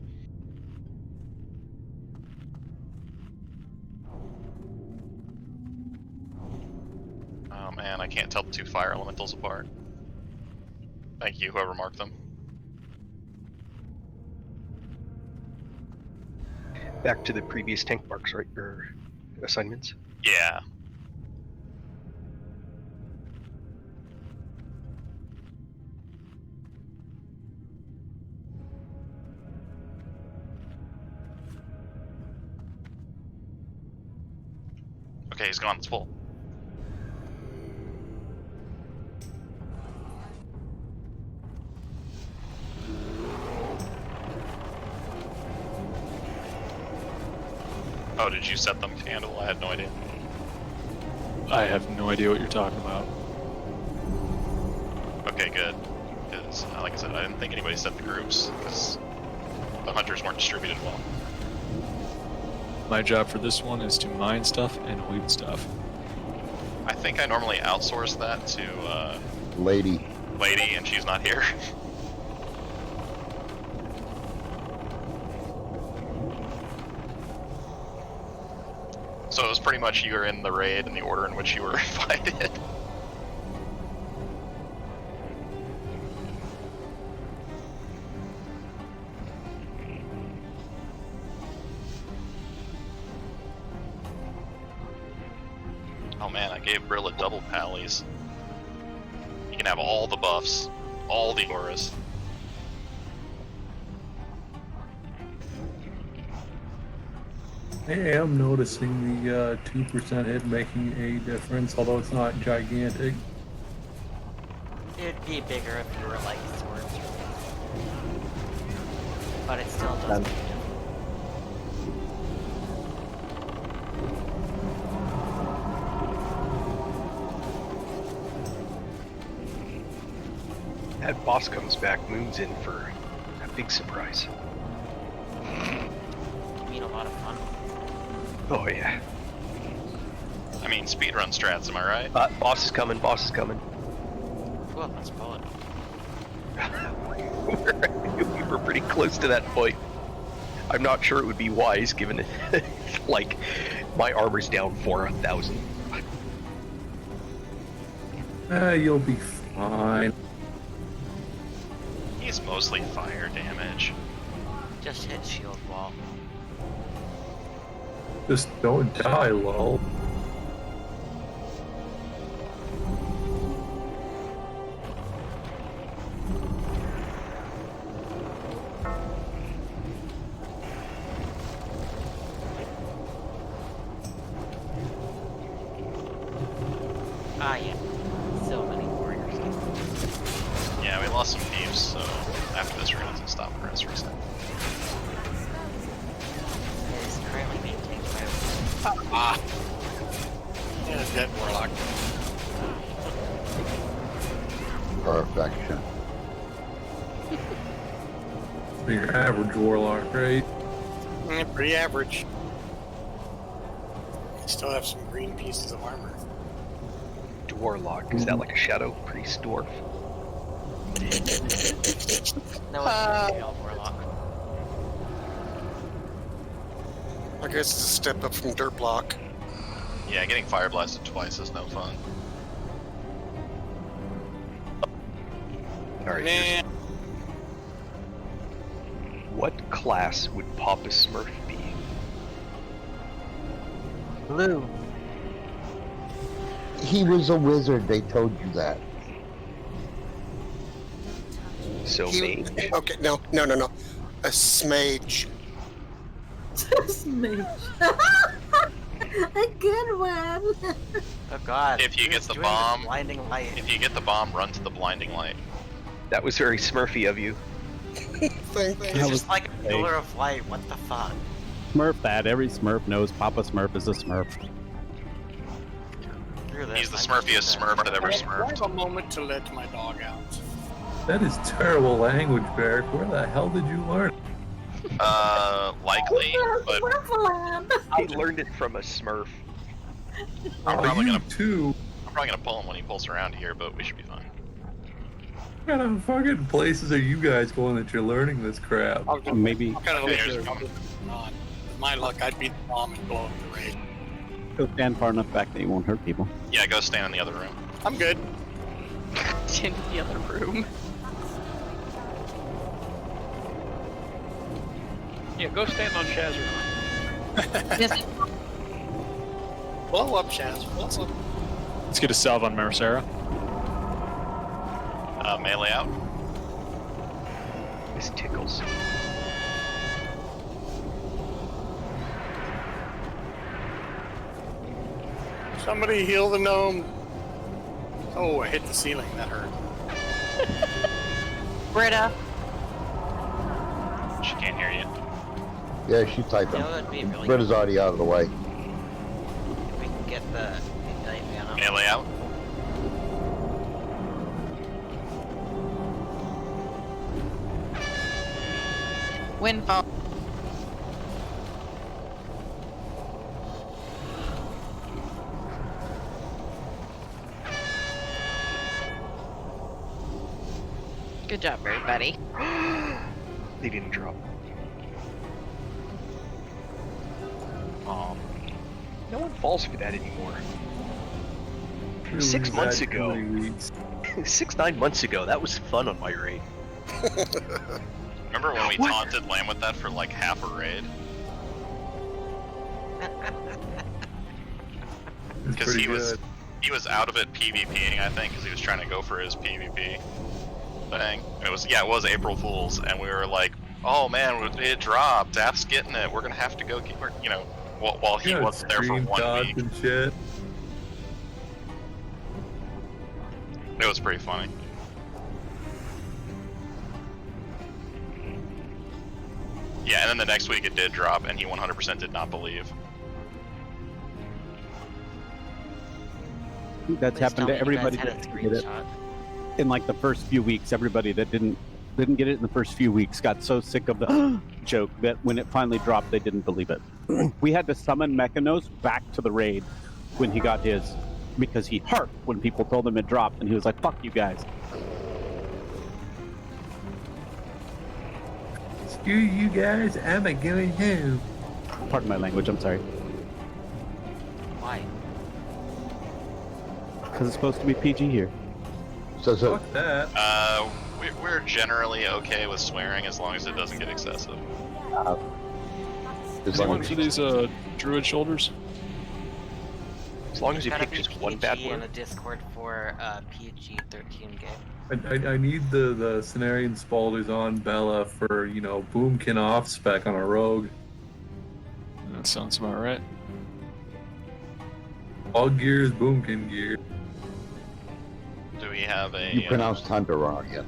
Oh man, I can't tell the two fire elementals apart. Thank you, whoever marked them. Back to the previous tank marks, right? Or assignments? Yeah. Okay, he's gone. It's full. Oh, did you set them to handle? I had no idea. I have no idea what you're talking about. Okay, good. Because, like I said, I didn't think anybody set the groups, because the hunters weren't distributed well. My job for this one is to mine stuff and loot stuff. I think I normally outsource that to, Lady, and she's not here. So it was pretty much you were in the raid in the order in which you were invited. man, I gave Brilla double pallies. You can have all the buffs, all the auras. I am noticing the 2% hit making a difference, although it's not gigantic. It'd be bigger if you were like swords. But it still does make a difference. That boss comes back, moons in for a big surprise. You mean a lot of fun. Oh yeah. I mean, speedrun strats, am I right? Boss is coming, boss is coming. Well, let's pull it. We were pretty close to that point. I'm not sure it would be wise given it, like, my armor's down for 1,000. You'll be fine. He's mostly fire damage. Just hit shield wall. Just don't die, lol. Ah, yeah. So many warriors. Yeah, we lost some thieves, so after this we're gonna have to stop and rest for a second. It is currently maintained by Yeah, dead warlock. Perfection. So your average warlock, right? Yeah, pretty average. Still have some green pieces of armor. Dwarlock, is that like a shadow priest dwarf? No, it's a warlock. I guess it's a step up from dirt block. Yeah, getting fire blasted twice is no fun. Alright, here's... What class would Papa Smurf be? Blue. He was a wizard, they told you that. So mage? Okay, no. A smage. Smage. A good one. Oh god. If you get who's the doing bomb, this blinding light. if you get the bomb, run to the blinding light. That was very Smurfy of you. It's just like a pillar of light. What the fuck? Smurf that. Every Smurf knows Papa Smurf is a Smurf. He's the smurfiest Smurf that ever I smurfed. have a moment to let my dog out. That is terrible language, Barrick. Where the hell did you learn? Likely, but I learned it from a Smurf. I'm probably gonna pull him when he pulls around here, but we should be fine. What kind of fucking places are you guys going that you're learning this crap? Maybe. My luck, I'd beat the bomb and blow up the raid. Go stand far enough back that you won't hurt people. Yeah, go stand in the other room. I'm good. In the other room. Yeah, go stand on Shazzy. Blow up, Shaz. Blow up. Let's get a salve on Maricera. Melee out. This tickles. Somebody heal the gnome. Oh, I hit the ceiling. That hurt. Britta. She can't hear you. Yeah, she's typing. You know, it'd be really Britta's already out of the way. If we can get the ignite man Melee out. Windfall. Good job, everybody. They didn't drop. No one falls for that anymore. 6 months ago, 9 months ago, that was fun on my raid. Remember when we taunted Lamb with that for like half a raid? Because he was out of it PvPing, I think, because he was trying to go for his PvP thing. And it was April Fool's, and we were like, oh man, it dropped. Daft's getting it. We're gonna have to go get, while he wasn't there for 1 week. And shit. It was pretty funny. Yeah, and then the next week it did drop, and he 100% did not believe. That's happened to everybody that did it. In like the first few weeks, everybody that didn't get it in the first few weeks got so sick of the joke that when it finally dropped, they didn't believe it. We had to summon Mechanos back to the raid when he got his, because he harped when people told him it dropped, and he was like, fuck you guys. Screw you guys, I'm a going home. Pardon my language, I'm sorry. Why? Because it's supposed to be PG here. So, Fuck that. We're generally okay with swearing as long as it doesn't get excessive. Anyone for these druid shoulders? As long as you Gotta pick be just one bad PG in word. the Discord for PG-13 game. I need the Cenarian Spalders on Bella for, Boomkin off spec on a rogue. That sounds about right. All gear is Boomkin gear. Do we have a? You pronounced hunter wrong again.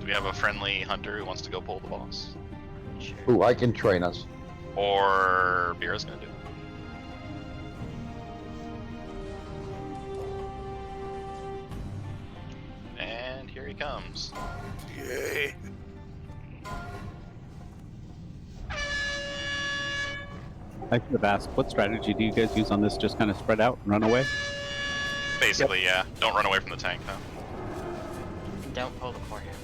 Do we have a friendly hunter who wants to go pull the boss? Ooh, I can train us. Or Bira's gonna do it. And here he comes. Yay. I should have asked, what strategy do you guys use on this? Just kind of spread out and run away? Basically, yeah. Don't run away from the tank, though. Don't pull the core hand.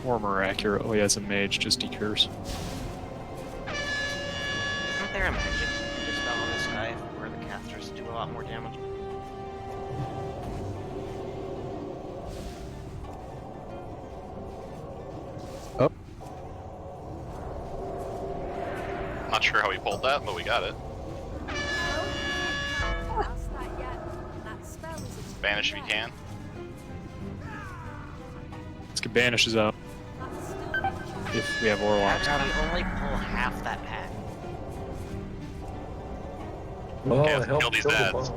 Or more accurately, as a mage, just decurs. Isn't there a magic you can dispel on this guy where the casters do a lot more damage? Not sure how we pulled that, but we got it. Banish if you can. Let's get banishes out. If we have Orlocks. How do you only pull half that pack? Oh, Okay, it let's helped kill these kill the dads. boss.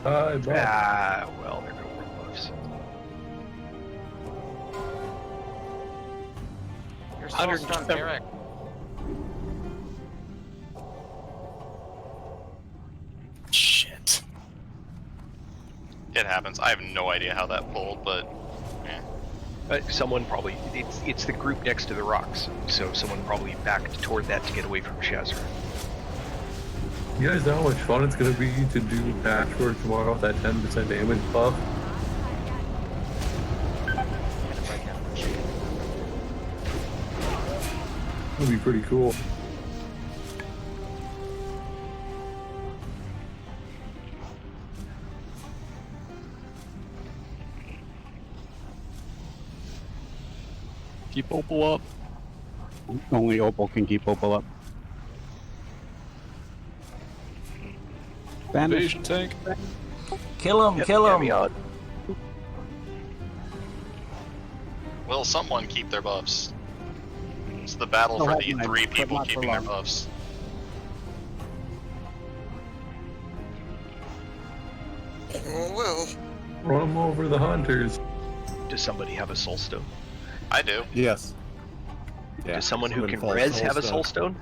Well, there go world buffs. You're so stunned, Eric. Shit. It happens. I have no idea how that pulled, but Someone probably, it's the group next to the rocks, so someone probably backed toward that to get away from Shazar. You guys know how much fun it's going to be to do patchwork tomorrow with that 10% damage buff? That'd be pretty cool. Keep Opal up. Only Opal can keep Opal up. Banish. Invasion tank. Kill him, kill him. will someone keep their buffs? It's the battle for the three people keeping their buffs. Oh, well. Run them over the hunters. Does somebody have a soul stone? I do. Yes. Yeah. Does someone who can falls res have a soul stone?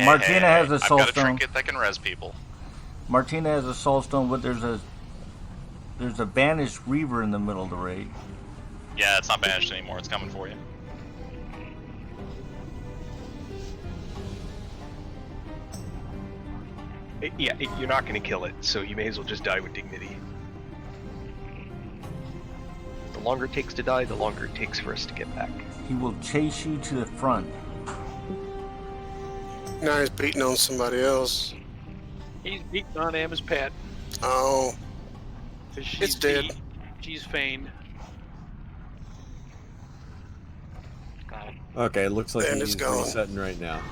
Martina has a soul I've got a stone. trinket that can res people. Martina has a soul stone, but there's a banished reaver in the middle of the raid. Yeah, it's not banished anymore. It's coming for you. Yeah, you're not going to kill it, so you may as well just die with dignity. The longer it takes to die, the longer it takes for us to get back. He will chase you to the front. Now he's beating on somebody else. He's beating on Emma's pet. Oh. She's It's dead. She's feigned. Okay, it looks like And he's it's gone. resetting right now.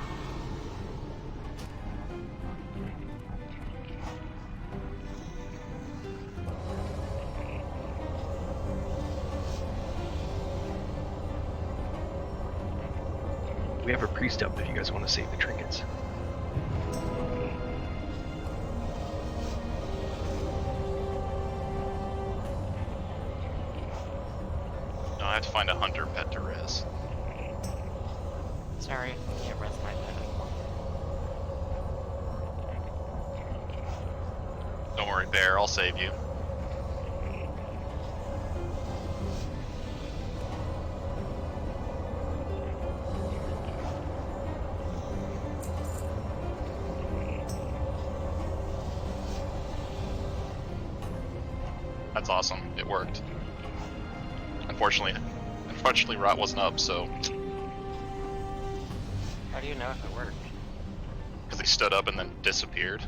We have a priest up if you guys want to save the trinkets. No, I have to find a hunter pet to res. Sorry, I can't res my pet anymore. Don't worry, Bear, I'll save you. That's awesome. It worked. Unfortunately, Rot wasn't up, so How do you know if it worked? because he stood up and then disappeared.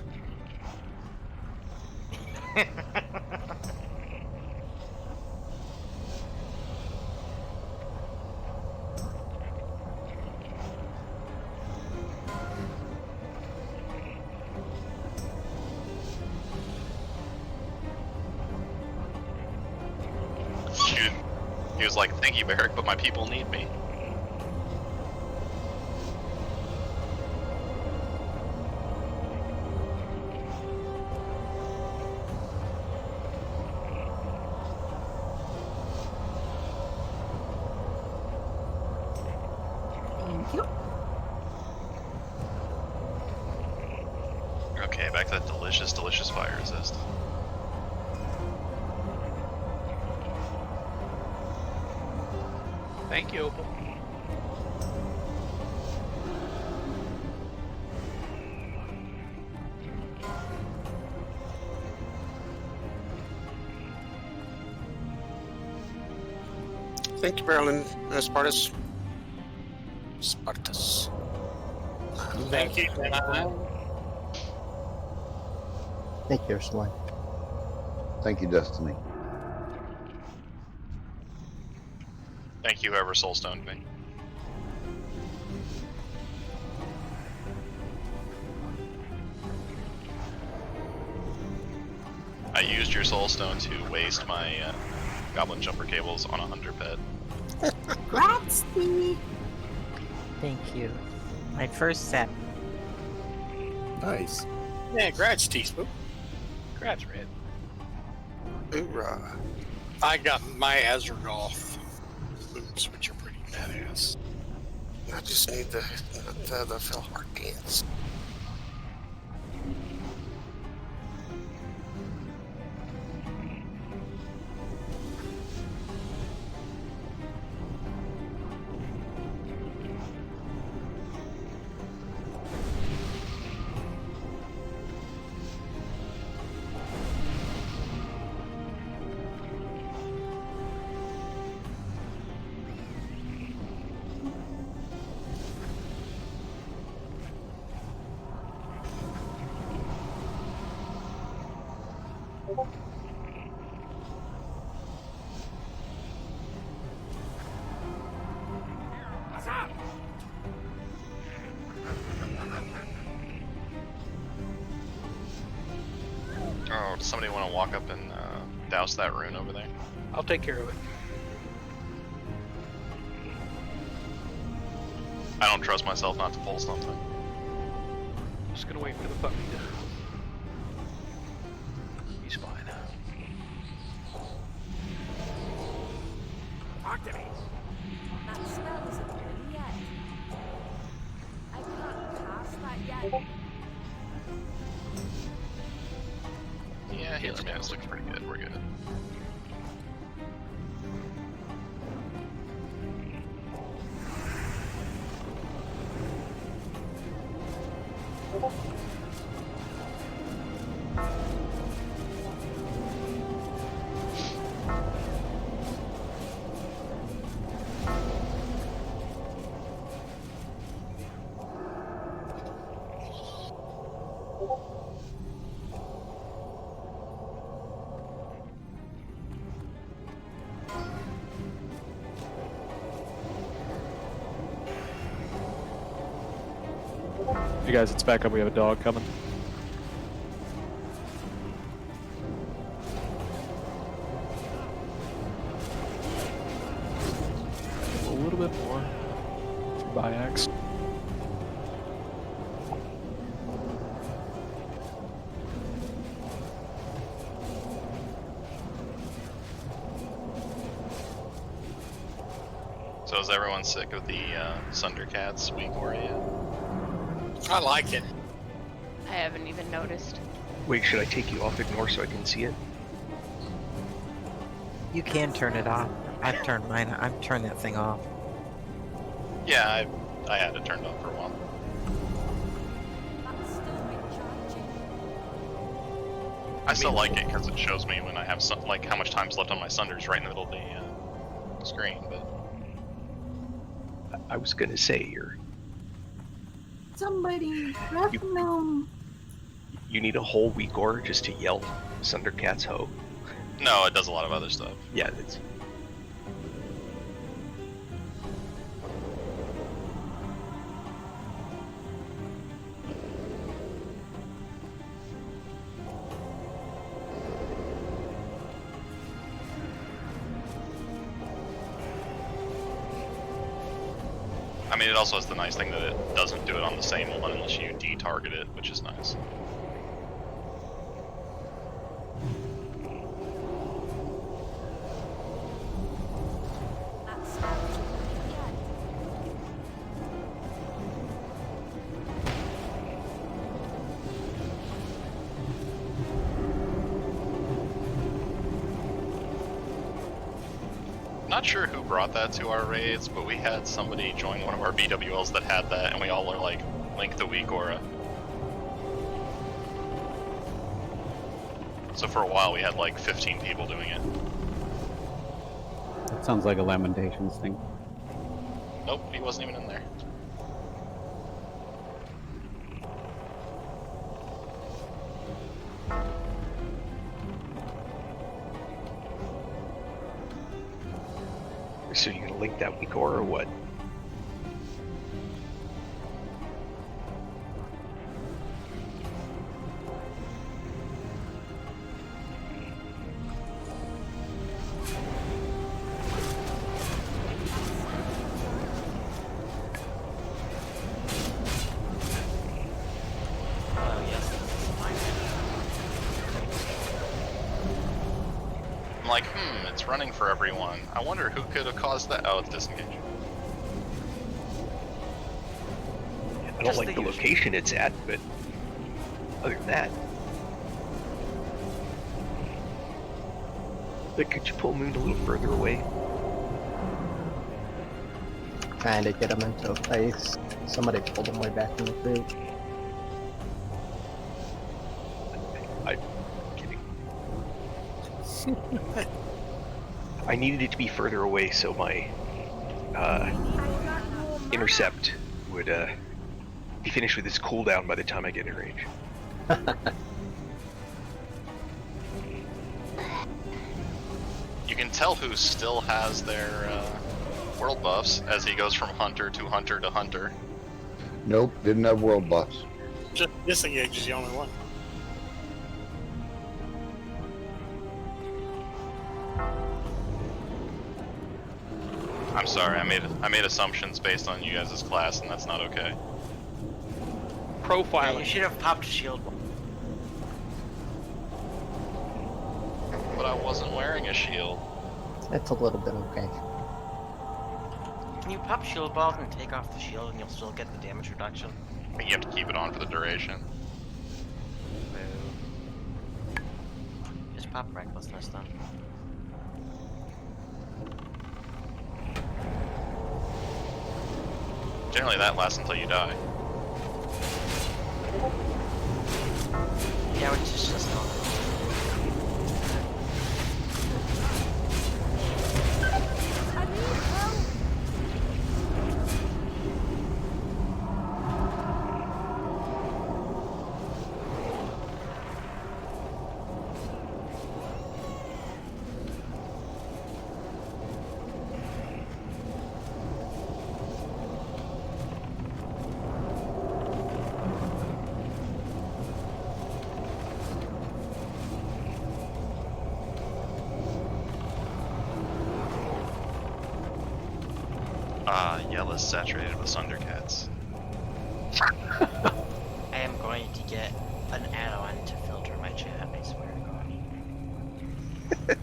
He was like, "Thank you, Barrick, but my people need me." Thank you. Okay, back to that delicious, delicious fire resist. Thank you, Opal. Thank you, Marilyn. Spartus. Spartus. Thank you, Thank you, Ursula. Thank you, Destiny. Thank you, whoever soulstoned me. I used your soulstone to waste my goblin jumper cables on a hunter pet. Congrats, Stevie. Thank you. My first set. Nice. Yeah, congrats, Teaspoon. Congrats, Red. Hoorah. I got my Azergoth boots, which are pretty badass. I just need the Felhard pants. Oh, does somebody want to walk up and douse that rune over there? I'll take care of it. I don't trust myself not to pull something. Just gonna wait for the puppy to. He's fine. Talk to me. That spell isn't ready yet. I can't cast that yet. Yeah, healing mass looks pretty good. We're good. Hey guys, it's back up. We have a dog coming. A little bit more. By axe. So is everyone sick of the Sundercats week or yet? I like it. I haven't even noticed. Wait, should I take you off ignore so I can see it? You can turn it off. I've turned mine. I've turned that thing off. Yeah, I had it turned on for a while. I still like it because it shows me when I have like how much time's left on my Sunders right in the middle of the screen. But I was gonna say here. Somebody let them. You need a whole week or just to yell Sundercats ho. no, it does a lot of other stuff. Yeah, that's. I mean, it also has the nice thing that it doesn't do it on the same one unless you de-target it, which is nice. Not sure who brought that to our raids, but we had somebody join one of our BWLs that had that, and we all are like, Link the Weak Aura. So for a while we had like 15 people doing it. That sounds like a Lamentations thing. Nope, he wasn't even in there. So you gonna link that week or what? I'm like, it's running for everyone. I wonder who could have caused that. Oh, it's disengaged. I don't like the location it's at, but other than that. But could you pull Moon a little further away? Trying to get him into a place. Somebody pulled him way back in the group. I'm kidding. I needed it to be further away so my intercept would be finished with its cooldown by the time I get in range. You can tell who still has their world buffs as he goes from hunter to hunter to hunter. Nope, didn't have world buffs. Just disengage is the only one. I'm sorry, I made assumptions based on you guys' class, and that's not okay. Profiling. Yeah, you should have popped shield. But I wasn't wearing a shield. It's a little bit okay. Can you pop shield balls and take off the shield and you'll still get the damage reduction? I think you have to keep it on for the duration. Boo. Just pop recklessness then. Generally that lasts until you die. Yeah, which is just not. Yell is saturated with Sundercats. I am going to get an add-on to filter my chat, I swear to God.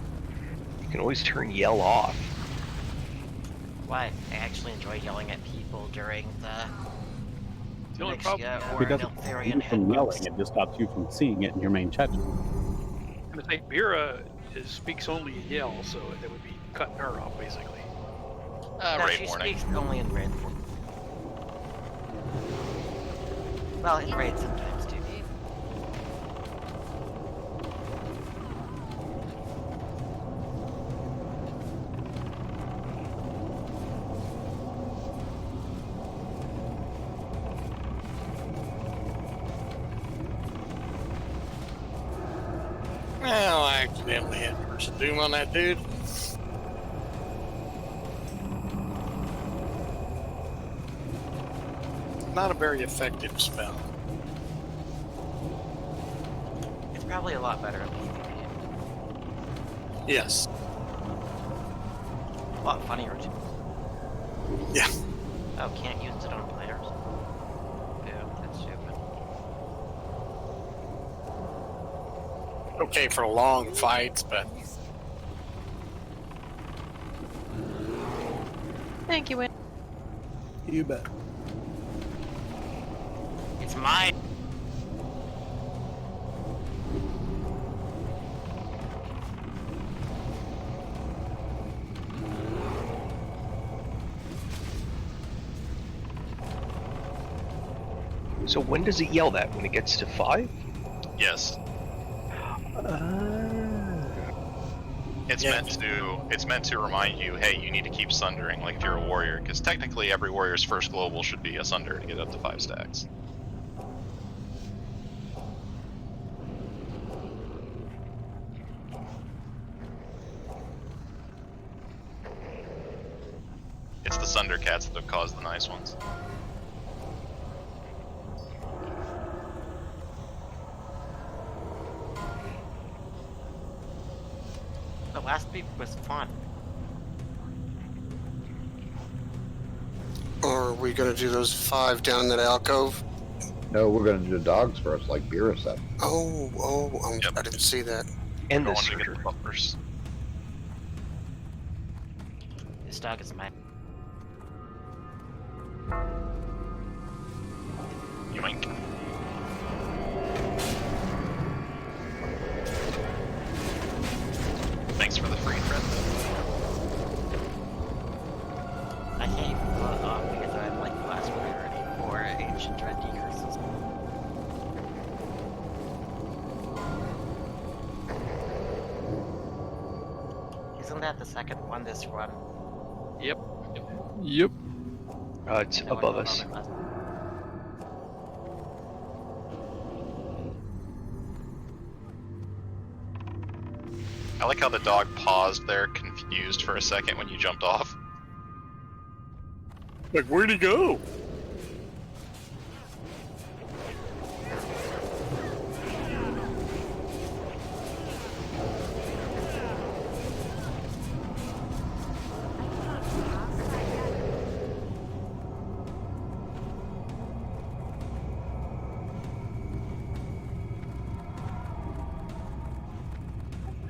You can always turn yell off. Why? I actually enjoy yelling at people during the only Onyxia or It doesn't Neltharion stop you from headbutts. yelling, it just stops you from seeing it in your main chat. I'm gonna say Bira speaks only in yell, so that would be cutting her off basically. No, Raid she warning. speaks only in raid. Well, in raid sometimes too. Well, I accidentally hit Curse of Doom on that dude. Not a very effective spell. It's probably a lot better in PvP. Yes. A lot funnier too. Yeah. Oh, can't use it on players? Yeah, that's stupid. Okay for long fights, but Thank you, Win. You bet. It's mine. So when does it yell that? When it gets to 5? Yes. It's meant to remind you, hey, you need to keep sundering like if you're a warrior, because technically every warrior's first global should be a sunder to get up to 5 stacks. It's the Sundercats that have caused the nice ones. The last week was fun. Or are we going to do those 5 down in that alcove? No, we're gonna do the dogs first, like Beerus said. I didn't see that. And Go the on to get searcher. the buffers. This dog is mine. Yoink. Thanks for the free friend. I can't even pull it off because I have like the last priority for ancient dread decurses. Isn't that the second one this run? Yep. Yep. It's No one above went us. on it last- I like how the dog paused there, confused for a second when you jumped off. like, where'd he go?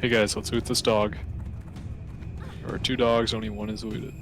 Hey guys, let's loot this dog. There are 2 dogs, only one is looted.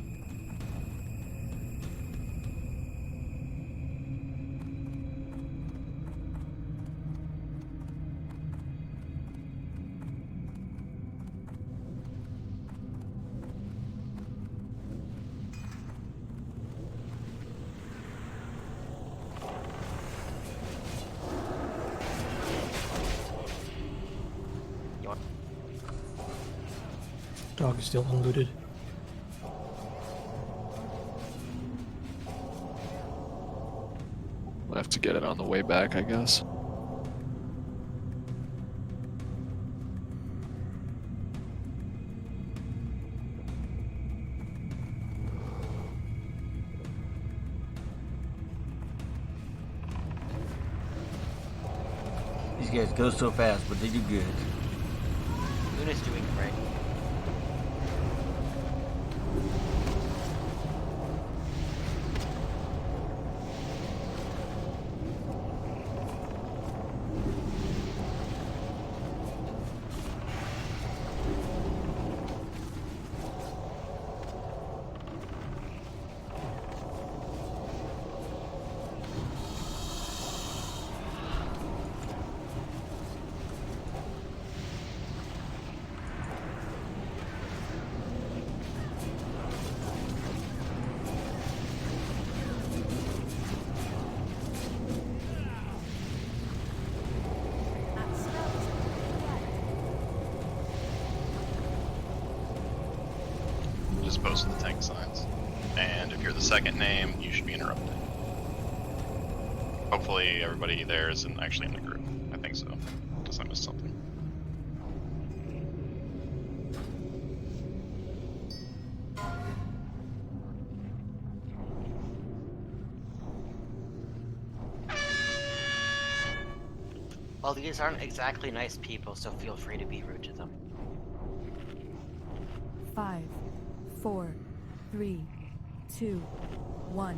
Dog is still unlooted. We'll have to get it on the way back, I guess. These guys go so fast, but they do good. Luna's doing great. just posted the tank signs. And if you're the second name, you should be interrupted. Hopefully everybody there is actually in the group. I think so. Unless I missed something. Well, these aren't exactly nice people, so feel free to be rude to them. 5, 4, 3, 2, 1.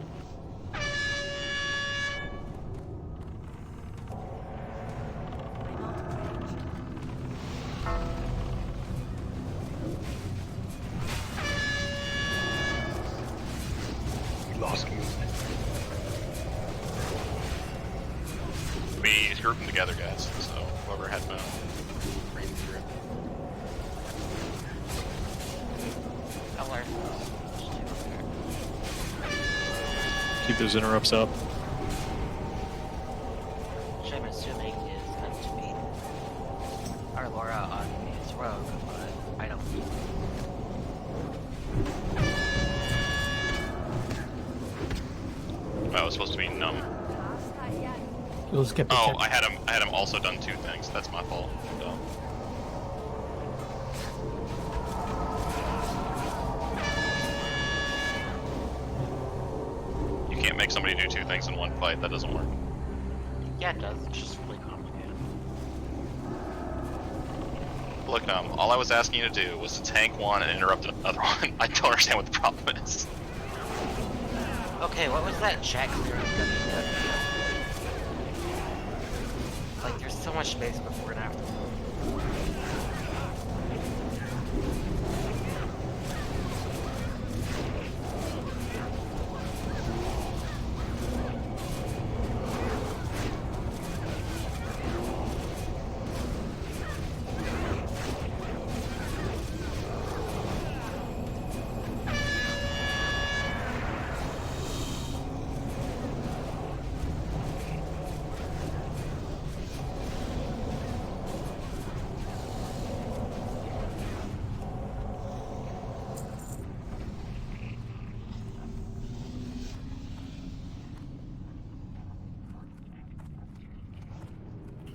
We lost movement. We grouped them together, guys, so whoever had been bring them through. Keep those interrupts up. Which I'm assuming is meant to be our Laura on his rogue, but I don't know. Oh, it was supposed to be numb. Kept Oh, I had him also done 2 things. That's my fault. I'm dumb. You can't make somebody do 2 things in one fight. That doesn't work. Yeah, it does. It's just really complicated. Look, all I was asking you to do was to tank one and interrupt another one. I don't understand what the problem is. Okay, what was that jet clearing WW? Like, there's so much space before and after.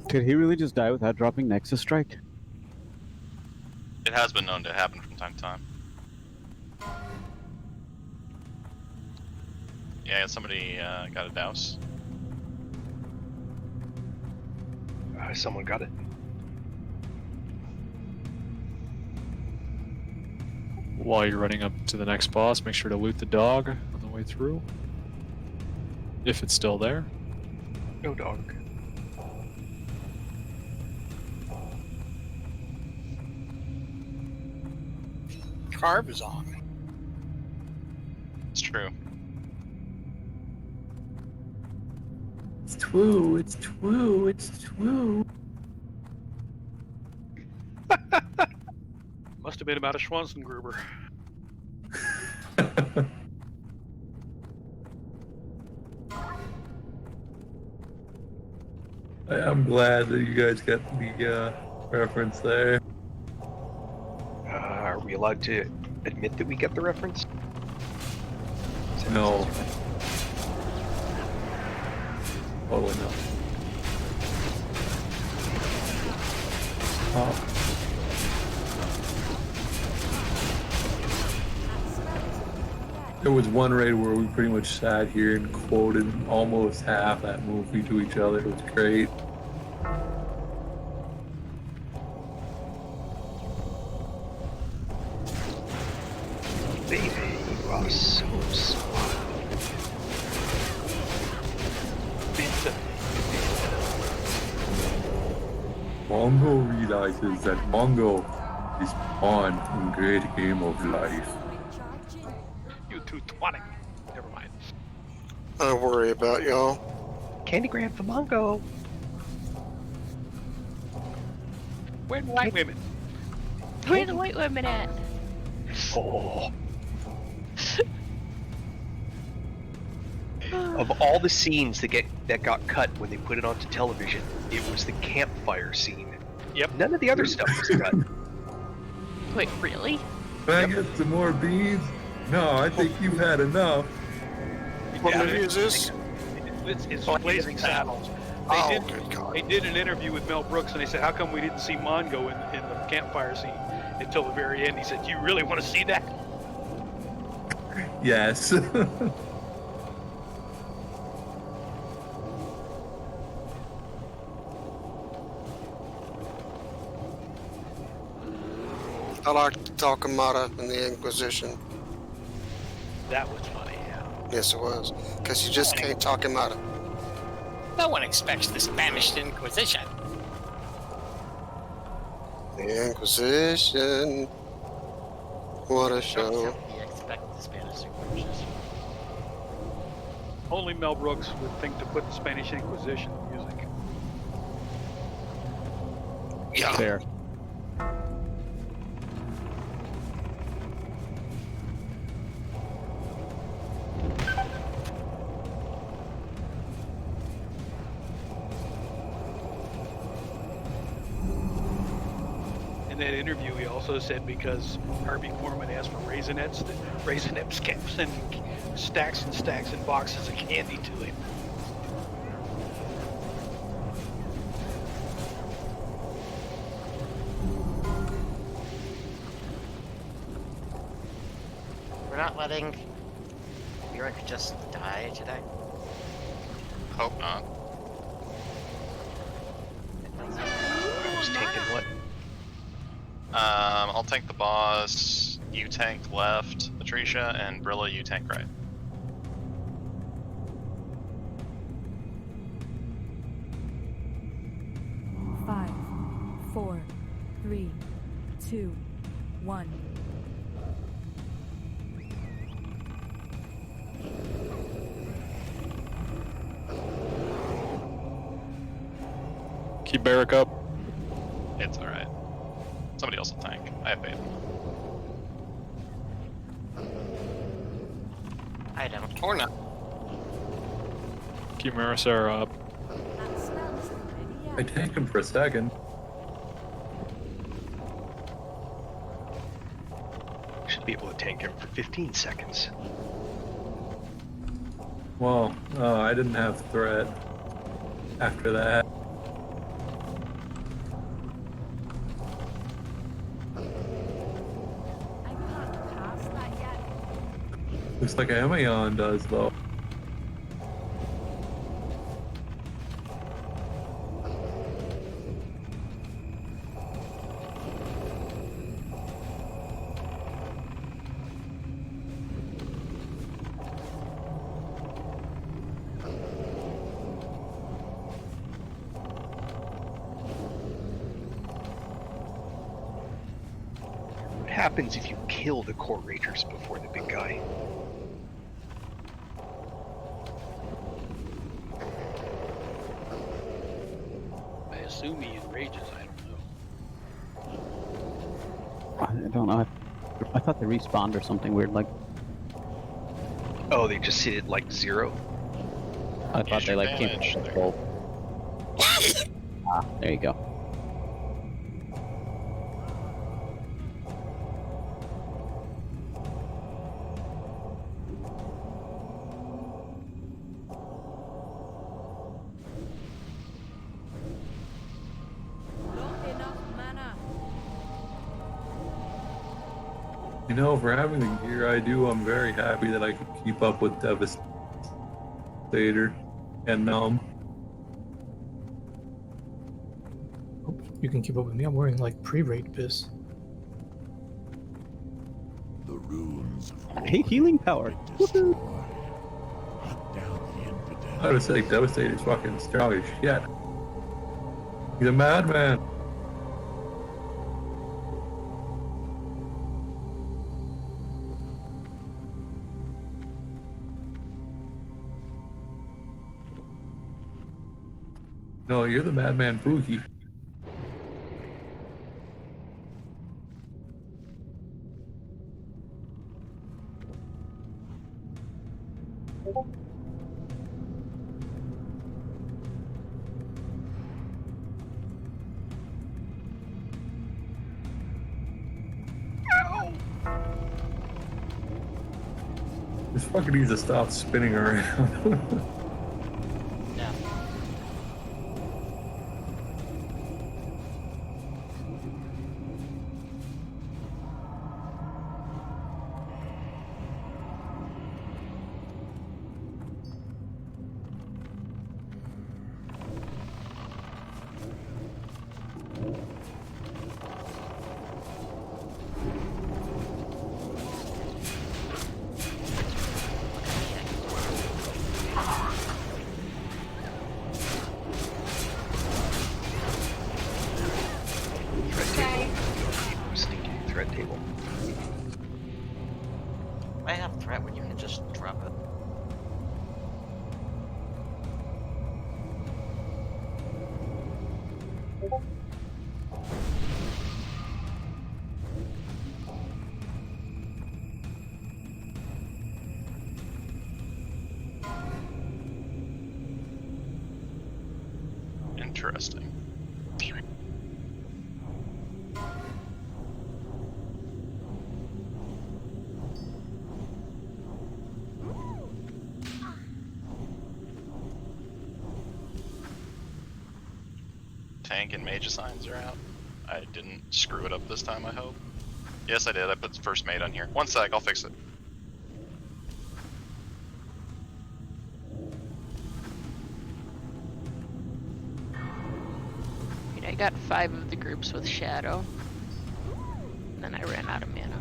Did he really just die without dropping Nexus Strike? It has been known to happen from time to time. Yeah, somebody got a douse. Someone got it. While you're running up to the next boss, make sure to loot the dog on the way through. If it's still there. No dog. Carve is on. It's true. It's true. It's true. It's true. Must have been about a Schwanzengruber. I'm glad that you guys got the reference there. Are we allowed to admit that we get the reference? No. Totally no. There was one raid where we pretty much sat here and quoted almost half that movie to each other. It was great. Baby, you are so smart. Mongo realizes that Mongo is pawn in great game of life. You 220. Never mind. Don't worry about y'all. Candygram for Mongo. Where the white women? Where are the white women at? Oh. Of all the scenes that got cut when they put it onto television, it was the campfire scene. Yep. None of the other stuff was cut. Wait, really? Can I get some more beads? No, I think you've had enough. What movie is this? It's Blazing Saddles. Good God. They did an interview with Mel Brooks, and they said, "How come we didn't see Mongo in the campfire scene until the very end?" He said, "You really want to see that?" Yes. I like to talk Amata in the Inquisition. That was funny, yeah. Yes, it was. Because you just can't talk Amata. No one expects the Spanish Inquisition. The Inquisition. What a show. You expect the Spanish Inquisition. Only Mel Brooks would think to put the Spanish Inquisition music. Yeah. Fair. In that interview, he also said because Harvey Korman asked for Raisinets, that Raisinets kept sending stacks and stacks and boxes of candy to him. We're not letting Bjork just die today. Hope not. Who's tanking what? I'll tank the boss. You tank left, Patricia, and Brilla, you tank right. Five, 4, 3, 2, 1. Keep Barrack up. It's alright. Somebody else will tank. I have faith. I don't. Or not. Keep Marasara up. I tanked him for a second. Should be able to tank him for 15 seconds. Well, I didn't have threat after that. Looks like Amion does, though. What happens if you kill the core ragers before the big guy? I assume he enrages, I don't know. I don't know. I thought they respawned or something weird. Like, Oh, they just sit at like 0? I thought they like came from control. Ah, there you go. Not enough mana. You know, for having the gear I do, I'm very happy that I can keep up with Devastator and Numb. You can keep up with me. I'm wearing like pre-raid piss. The runes Hey, healing power. Woohoo! I would say Devastator's fucking strong as shit. He's a madman. No, you're the madman Boogie. This fucker needs to stop spinning around. Yeah. Threat table. Why have threat when you can just drop it? Interesting. Tank and mage assigns are out. I didn't screw it up this time, I hope. Yes, I did. I put first mate on here. One sec, I'll fix it. I got 5 of the groups with Shadow. Then I ran out of mana.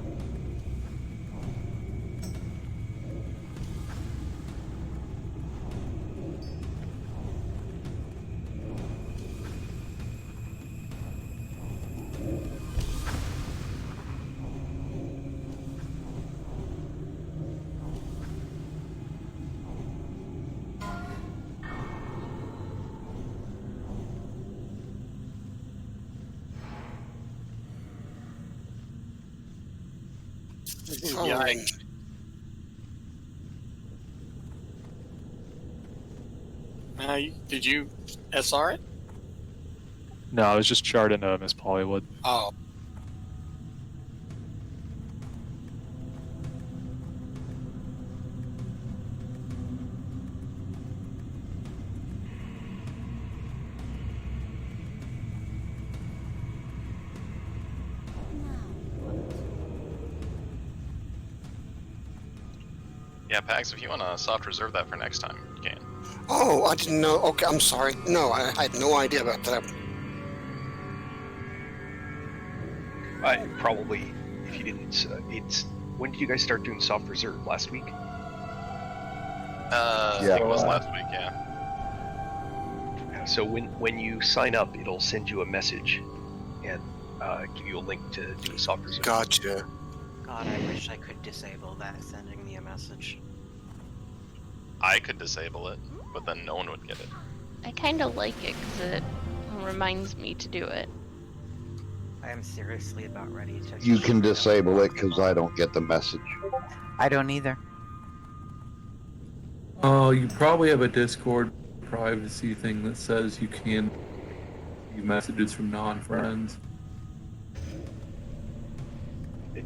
Yikes. Did you SR it? No, I was just charting Miss Pollywood. Oh. Yeah, Pax, if you want to soft reserve that for next time, you can. Oh, I didn't know. Okay, I'm sorry. No, I had no idea about that. I probably, if you didn't, it's when did you guys start doing soft reserve? Last week? I think it was last week, yeah. So when you sign up, it'll send you a message and give you a link to do a soft reserve. Gotcha. God, I wish I could disable that sending me a message. I could disable it, but then no one would get it. I kind of like it because it reminds me to do it. I am seriously about ready to... You can disable it because I don't get the message. I don't either. Oh, you probably have a Discord privacy thing that says you can see messages from non-friends.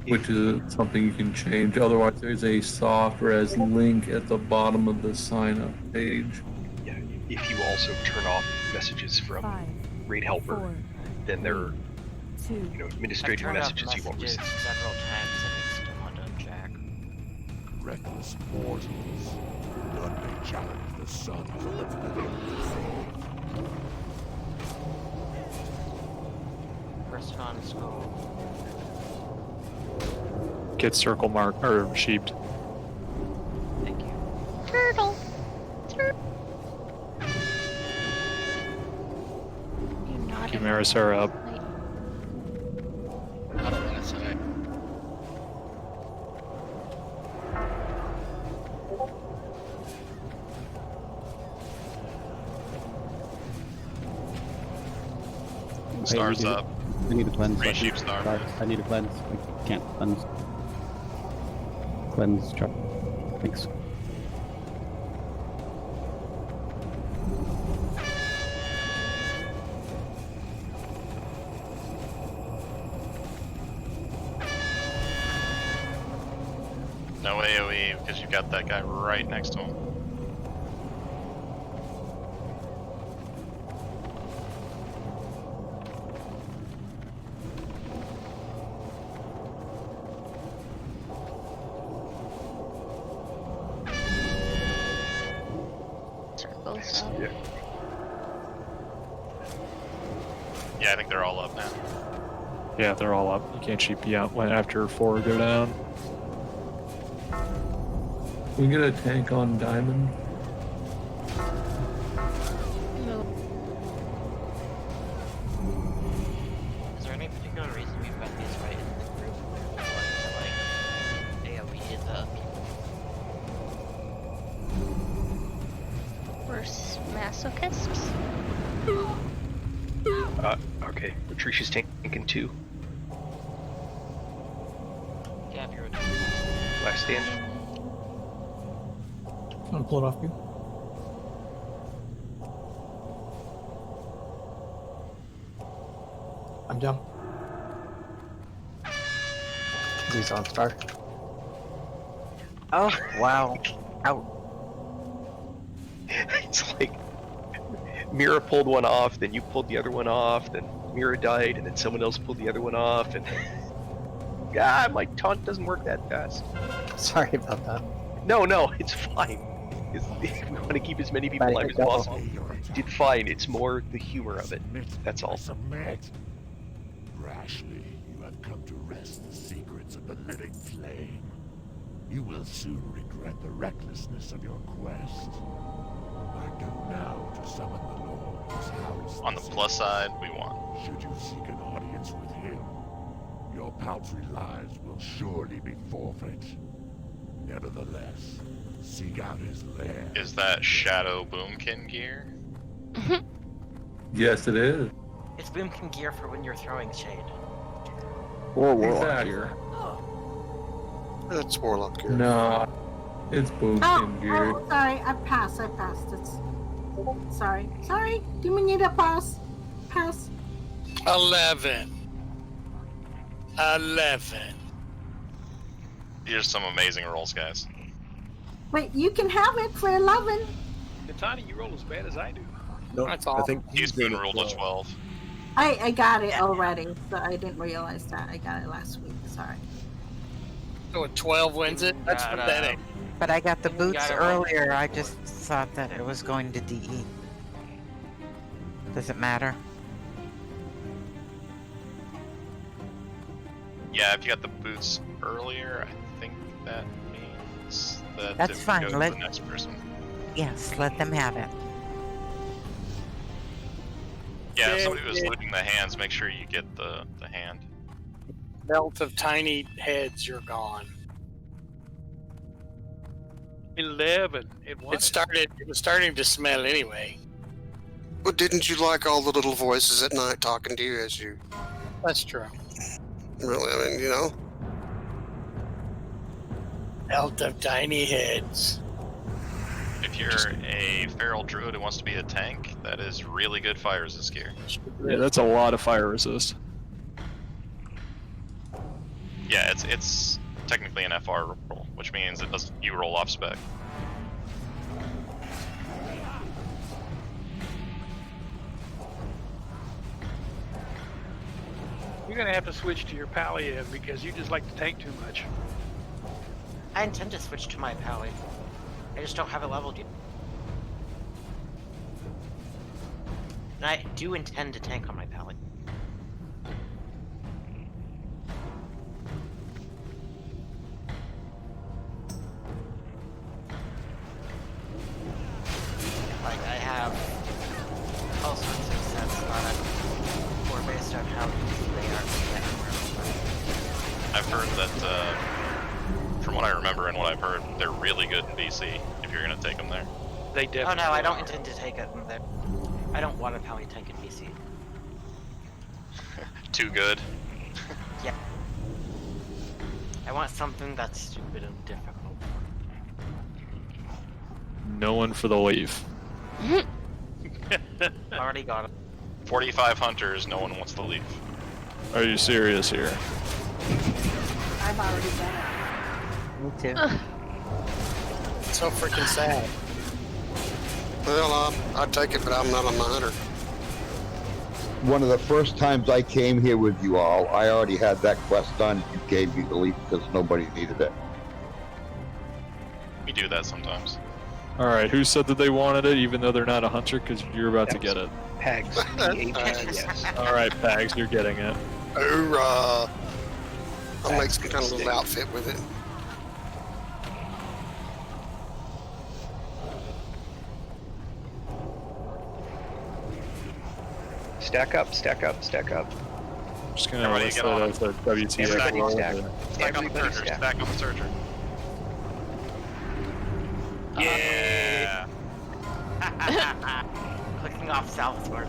Which is something you can change. Otherwise, there's a soft res link at the bottom of the sign-up page. Yeah, if you also turn off messages from Raid Helper, then they're administrative messages you won't receive. Several times and it's still not done, Jack. Reckless mortals. None may challenge the sons of the living. First on school. Get circle mark or sheeped. Thank you. Turtle. Keep Marisara up. Stars up. I need a cleanse. Green sheep star. I need a cleanse. I can't cleanse. Cleanse, Chuck. Thanks. No AoE because you got that guy right next to him. Circles up. Yeah, I think they're all up now. Yeah, they're all up. You can't GP out when after 4 go down. We get a tank on diamond. Is there any particular reason we've got these right in the group? Or like AoE the people? We're masochists. Okay. Patricia's tanking 2. Yeah, if you're Last stand. I'm gonna pull it off you. I'm down. He's on star. Oh, wow. Out. It's like Mira pulled one off, then you pulled the other one off, then Mira died, and then someone else pulled the other one off, and God, my taunt doesn't work that fast. Sorry about that. No, it's fine. We want to keep as many people alive as possible. You did fine. It's more the humor of it. That's all. Rashly, you have come to wrest the secrets of the living flame. You will soon regret the recklessness of your quest. I go now to summon the Lord's house. On the plus side, we won. Should you seek an audience with him, your paltry lives will surely be forfeit. Nevertheless, seek out his lair. Is that Shadow Boomkin gear? Yes, it is. It's Boomkin gear for when you're throwing shade. Or Warlock Exactly. gear. That's Warlock gear. No, it's Boomkin gear. Oh, sorry, I passed. It's sorry. Do we need a pass? Pass. 11. These are some amazing rolls, guys. Wait, you can have it for 11. Katani, you roll as bad as I do. No, That's all. I think He's been ruled a 12. I got it already, so I didn't realize that. I got it last week. Sorry. So a 12 wins it? That's Got, pathetic. But I got the boots got it wrong. earlier. I just thought that it was going to DE. Does it matter? Yeah, if you got the boots earlier, I think that means that That's it would fine, go to let- the next person. Yes, let them have it. Yeah, if somebody was looting the hands, make sure you get the hand. Belt of tiny heads, you're gone. 11. It It was starting to smell anyway. But didn't you like all the little voices at night talking to you as you... That's true. Really, I mean, you know? Belt of tiny heads. If you're a feral druid who wants to be a tank, that is really good fire resist gear. Yeah, that's a lot of fire resist. Yeah, it's technically an FR roll, which means you roll off spec. You're gonna have to switch to your palliative because you just like to tank too much. I intend to switch to my pally. I just don't have it leveled yet. And I do intend to tank on my pally. Like, I have all sorts of sets on it, or based on how easy they are to get. I've heard that, from what I remember and what I've heard, they're really good in BC if you're going to take them there. They definitely Oh no, I don't intend to take it there. I don't want a pally tank in BC. Too good. Yeah. I want something that's stupid and difficult. No one for the leaf. Already got it. 45 hunters, no one wants to leave. Are you serious here? I've already done it. Me too. So freaking sad. Well, I'd take it, but I'm not on the hunter. One of the first times I came here with you all, I already had that quest done. You gave me the leaf because nobody needed it. We do that sometimes. All right, who said that they wanted it, even though they're not a hunter? Because you're about to get it. Pags. Yes. All right, Pags, you're getting it. Hoorah! I'll make some kind of little outfit with it. Stack up, stack up, stack up. Just gonna Everybody list get that on. as a WTF Everybody roll. stack. Stack on the Everybody searcher. stack. Stack on the searcher. Yeah. Clicking off southward.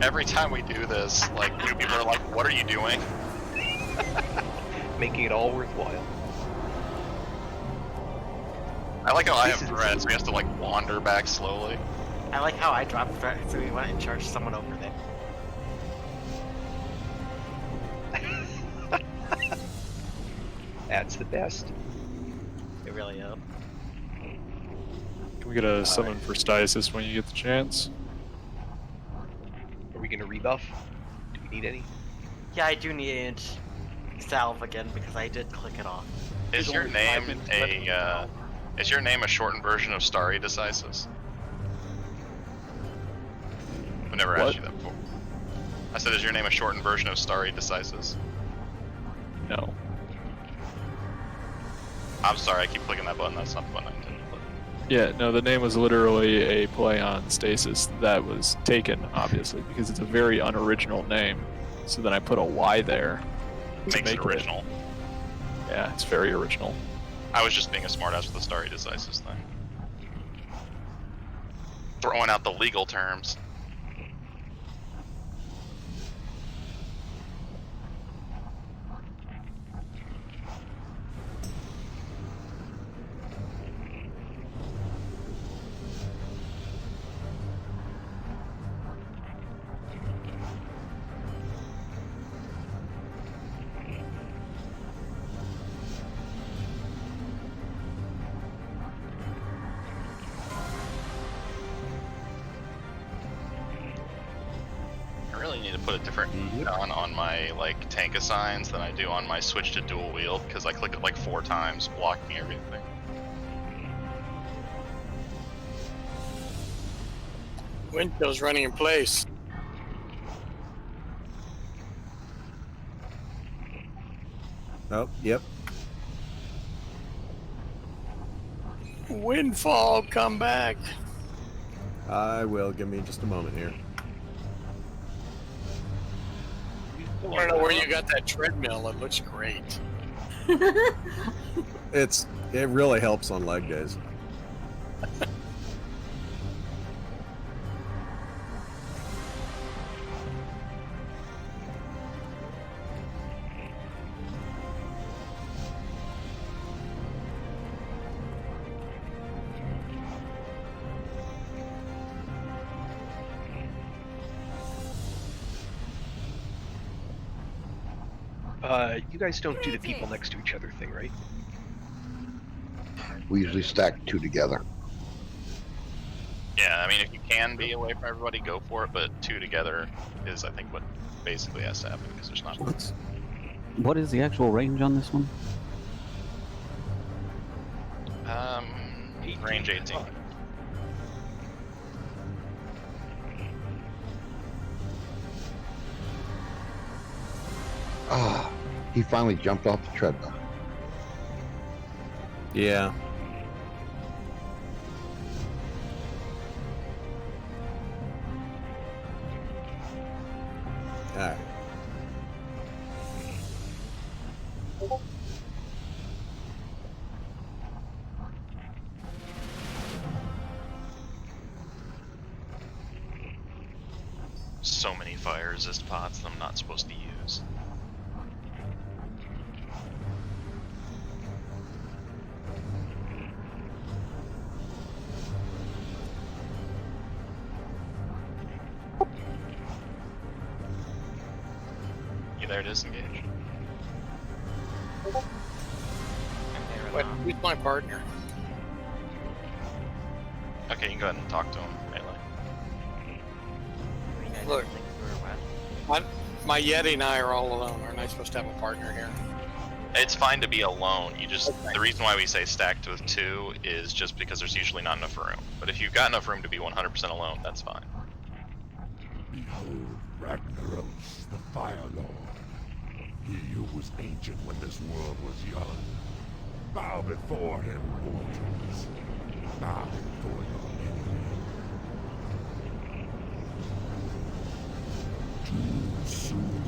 Every time we do this, like, new people are like, what are you doing? Making it all worthwhile. I like how I have threats, so we have to, like, wander back slowly. I like how I dropped threat, so we went and charged someone over there. That's the best. It really is. Can we get a summon for Stasis when you get the chance? Are we gonna rebuff? Do we need any? Yeah, I do need salve again because I did click it off. Is your name a shortened version of Starry Decisis? I've never asked you that before. I said, is your name a shortened version of Starry Decisis? No. I'm sorry, I keep clicking that button. That's not the button I intended to click. Yeah, no, the name was literally a play on Stasis that was taken, obviously, because it's a very unoriginal name. So then I put a Y there. to Makes make it original. Yeah, it's very original. I was just being a smartass with the Starry Decisis thing. Throwing out the legal terms. I really need to put a different on my like tank assigns than I do on my switch to dual wield because I click it like 4 times, blocking everything. Window's running in place. Oh, yep. Windfall, come back. I will. Give me just a moment here. I don't know where you got that treadmill. It looks great. It really helps on leg days. You guys don't do the people next to each other thing, right? We usually stack 2 together. Yeah, I mean, if you can be away from everybody, go for it, but 2 together is, I think, what basically has to happen because there's not. What is the actual range on this one? Range 18. Ah, he finally jumped off the treadmill. Yeah. Alright. So many fire resist pots that I'm not supposed to use. You there, disengage? Wait, who's my partner? Okay, you can go ahead and talk to him, Melee. Look, my Yeti and I are all alone. Aren't I supposed to have a partner here? It's fine to be alone. The reason why we say stacked with 2 is just because there's usually not enough room. But if you've got enough room to be 100% alone, that's fine. Behold Ragnaros, the Fire Lord. He who was ancient when this world was young. Bow before him, mortals. Bow before your enemy. Too soon.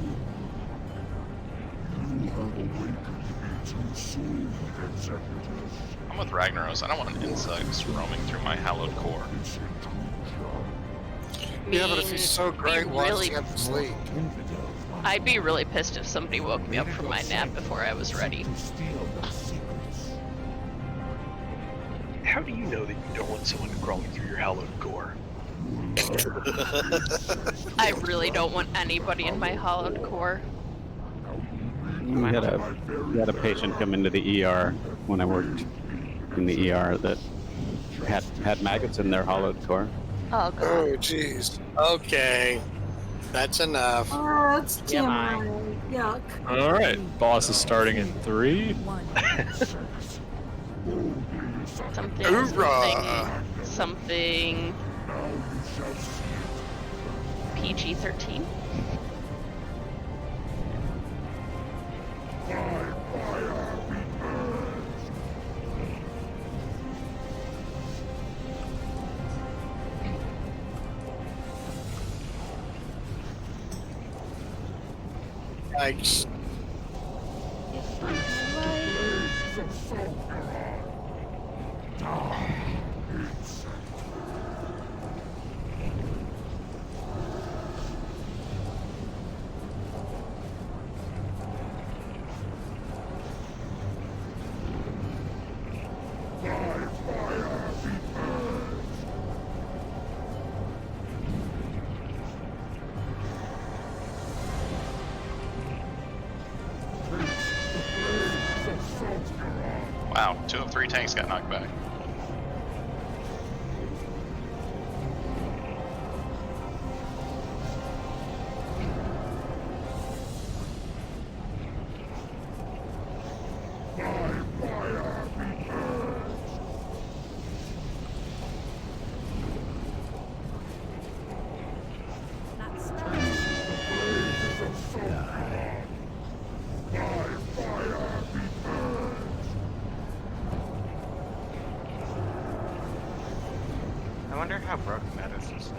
You have awakened me too soon, Executus. I'm with Ragnaros. I don't want insects roaming through my hallowed core. Yeah, but if he's so great, why does he have to sleep? I'd be really pissed if somebody woke me up from my nap before I was ready. How do you know that you don't want someone crawling through your hallowed core? I really don't want anybody in my hollowed core. We had a patient come into the ER when I worked in the ER that had maggots in their hollowed core. Oh, God. Oh, jeez. Okay, that's enough. Oh, that's TMI. Yuck. All right, boss is starting in 3. Something PG-13. Yikes. Wow, 2 of 3 tanks got knocked back. I wonder how broken Meadows is now.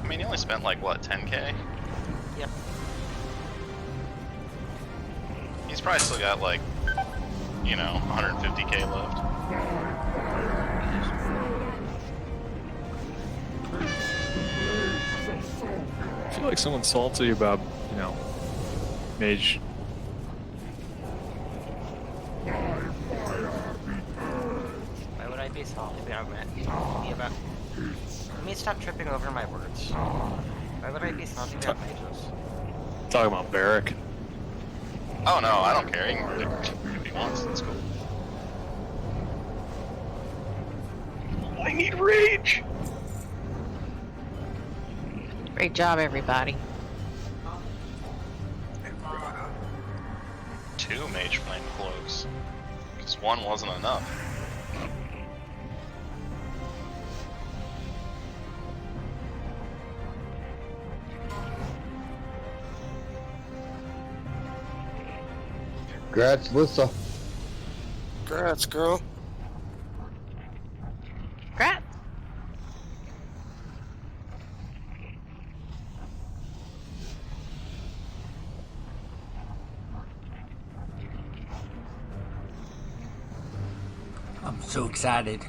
I mean, he only spent like, what, 10k? Yep. He's probably still got like, 150k left. I feel like someone's salty about, mage. Why would I be salty about Let me stop tripping over my words. Why would I be salty about mages? Talking about Barrack. Oh no, I don't care. He can do it if he wants. That's cool. I need rage! Great job, everybody. 2 mage flame cloaks. Because 1 wasn't enough. Congrats, Lissa. Congrats, girl. Congrats. I'm so excited.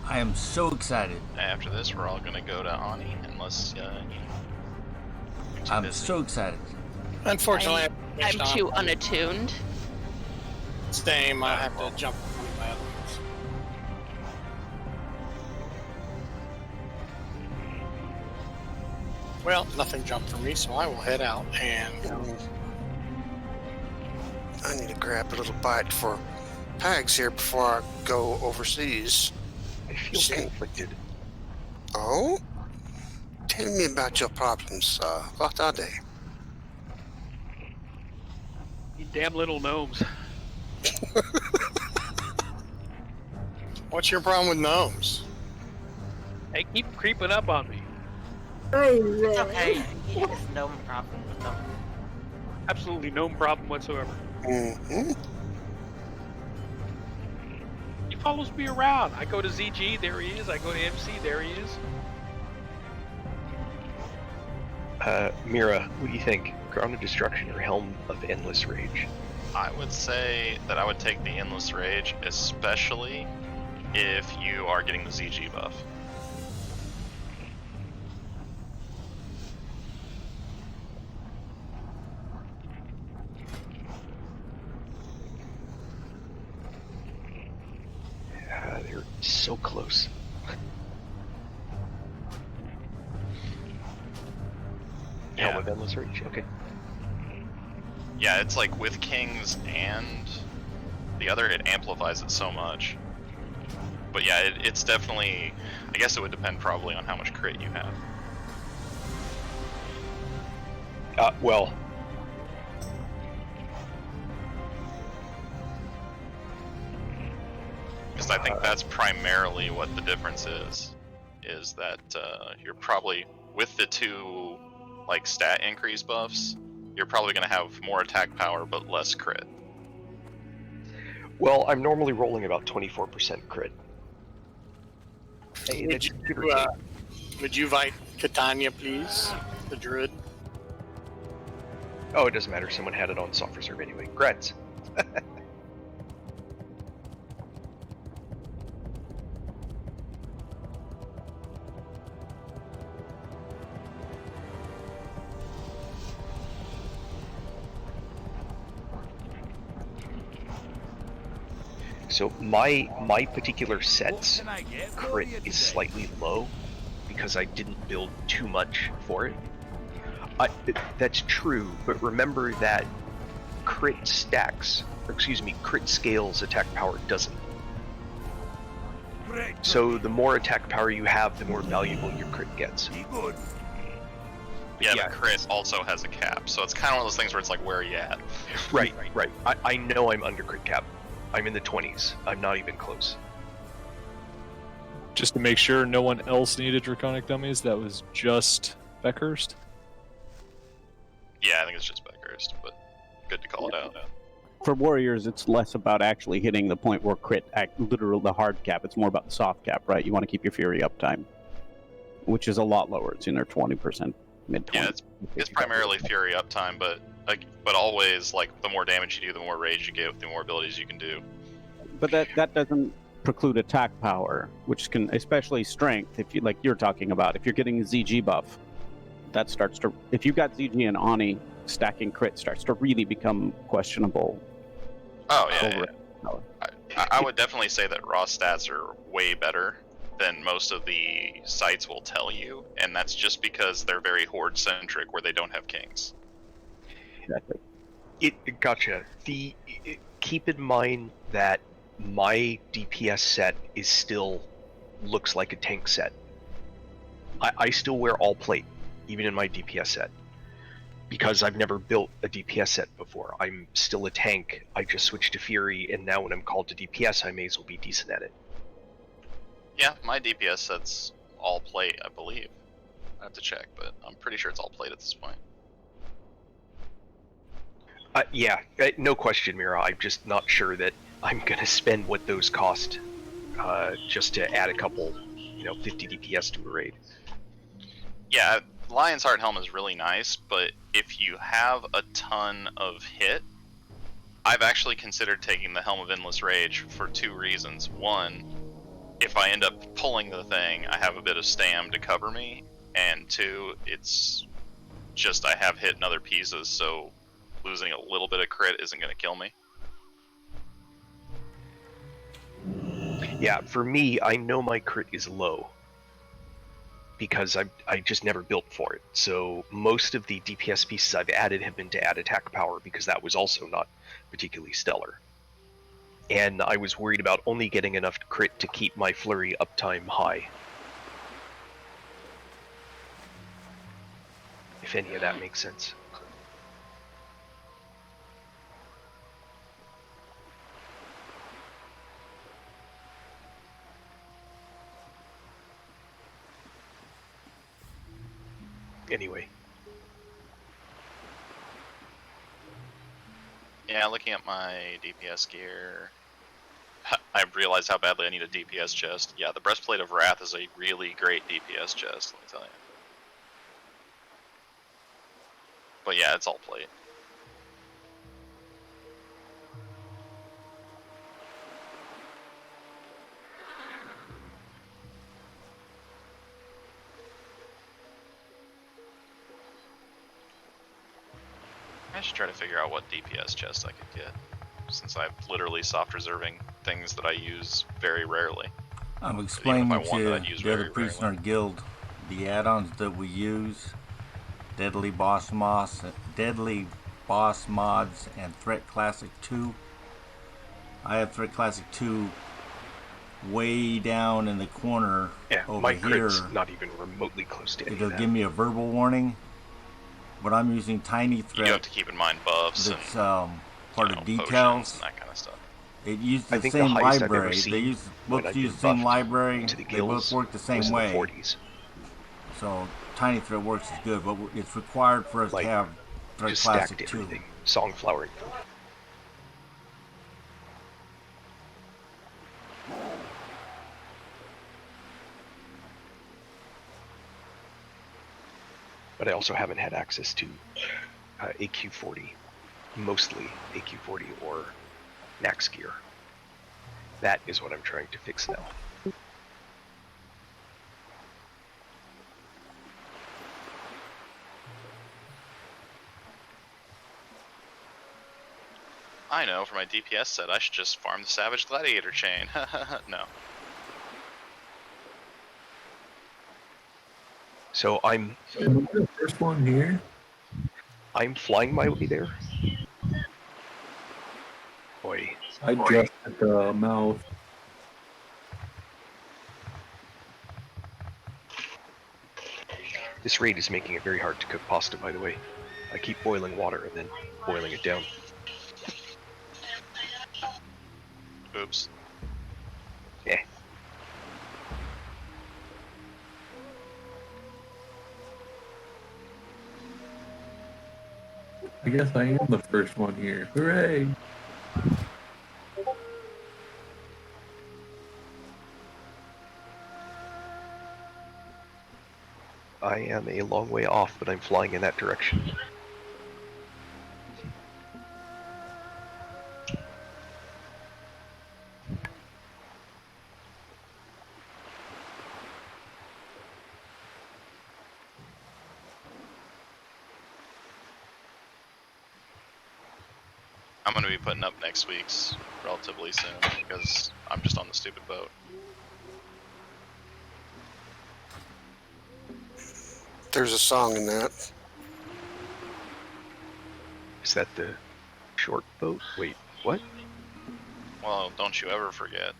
I am so excited. After this, we're all gonna go to Ani, unless I'm so excited. Unfortunately, I'm too unattuned. Same, I have to jump on my other ones. Well, nothing jumped for me, so I will head out and. I need to grab a little bite for Pags here before I go overseas. I feel conflicted. Oh? Tell me about your problems. What are they? You damn little gnomes. What's your problem with gnomes? They keep creeping up on me. It's okay. He has no problem with them. Absolutely no problem whatsoever. Mm-hmm. He follows me around. I go to ZG, there he is. I go to MC, there he is. Mira, what do you think? Crown of Destruction or Helm of Endless Rage? I would say that I would take the Endless Rage, especially if you are getting the ZG buff. They're so close. Helm of Endless Rage, okay. Yeah, it's like with Kings and the other, it amplifies it so much. But yeah, it's definitely, I guess it would depend probably on how much crit you have. Well, because I think that's primarily what the difference is that you're probably, with the two like stat increase buffs, you're probably going to have more attack power but less crit. well, I'm normally rolling about 24% crit. Hey, Would you invite Catania, please? The druid. Oh, it doesn't matter. Someone had it on soft reserve anyway. Grats. So my particular set's crit is slightly low because I didn't build too much for it. That's true, but remember that crit stacks, or excuse me, crit scales attack power doesn't. So the more attack power you have, the more valuable your crit gets. Yeah, the crit also has a cap, so it's kind of one of those things where it's like, where are you at? Right. I know I'm under crit cap. I'm in the 20s. I'm not even close. Just to make sure no one else needed Draconic Dummies, that was just Beckhurst? Yeah, I think it's just Beckhurst, but good to call it out. For warriors, it's less about actually hitting the point where crit literal the hard cap. It's more about the soft cap, right? You want to keep your fury uptime, which is a lot lower. It's in their 20%, mid 20s. Yeah, it's primarily fury uptime, but always like the more damage you do, the more rage you get, the more abilities you can do. But that doesn't preclude attack power, which can, especially strength. If you like you're talking about, if you're getting a ZG buff, that starts to. If you've got ZG and Oni, stacking crit starts to really become questionable. Oh yeah. I would definitely say that raw stats are way better than most of the sites will tell you, and that's just because they're very horde centric, where they don't have kings. Exactly. Gotcha. Keep in mind that my DPS set is still looks like a tank set. I still wear all plate, even in my DPS set, because I've never built a DPS set before. I'm still a tank. I just switched to Fury, and now when I'm called to DPS, I may as well be decent at it. Yeah, my DPS set's all plate, I believe. I have to check, but I'm pretty sure it's all plate at this point. Yeah, no question, Mira. I'm just not sure that I'm gonna spend what those cost just to add a couple, 50 DPS to a raid. Yeah, Lion's Heart Helm is really nice, but if you have a ton of hit, I've actually considered taking the Helm of Endless Rage for two reasons. One, if I end up pulling the thing, I have a bit of stam to cover me, and two, it's just I have hit in other pieces, so losing a little bit of crit isn't going to kill me. Yeah, for me, I know my crit is low because I just never built for it. So most of the DPS pieces I've added have been to add attack power, because that was also not particularly stellar. And I was worried about only getting enough crit to keep my flurry uptime high. If any of that makes sense. Anyway. Yeah, looking at my DPS gear, I realized how badly I need a DPS chest. Yeah, the Breastplate of Wrath is a really great DPS chest, let me tell you. But yeah, it's all plate. I should try to figure out what DPS chest I could get, since I'm literally soft reserving things that I use very rarely. I'm But explaining even if I to wanted, I'd use the other very priests in rarely. our guild the add-ons that we use: Deadly Boss Mods, and Threat Classic 2. I have Threat Classic 2 way down in the corner over my here. crit's not even remotely close to any It'll of that. give me a verbal warning, but I'm using Tiny Threat. You do have to keep in mind buffs that's and part you know, of potions details. and that kind of stuff. It used I the think the same highest I've ever library. seen when Both I've use been the same buffed library. to the They both gills work the same was in the way. 40s. So Tiny Threat works as good, but it's required for us to have Threat Just Classic stacked 2. everything. Songflower. But I also haven't had access to AQ40, mostly AQ40 or Nax gear. That is what I'm trying to fix now. I know, for my DPS set, I should just farm the Savage Gladiator chain. No. So I'm the first one here. I'm flying my way there. Boy, I just at the mouth. This raid is making it very hard to cook pasta, by the way. I keep boiling water and then boiling it down. Oops. Yeah. I guess I am the first one here. Hooray! I am a long way off, but I'm flying in that direction. I'm going to be putting up next week's relatively soon, because I'm just on the stupid boat. There's a song in that. Is that the short boat? Wait, what? Well, don't you ever forget.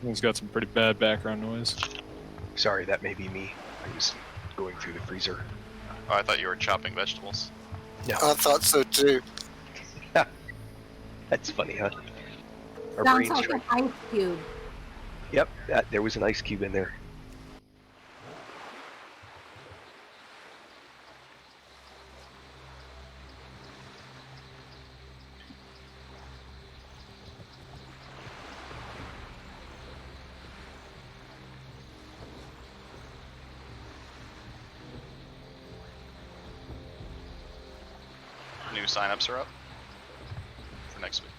It's got some pretty bad background noise. Sorry, that may be me. I was going through the freezer. Oh, I thought you were chopping vegetables. No. I thought so too. That's funny, huh? Our Sounds brains like try- an ice cube. Yep, there was an ice cube in there. signups are up for next week.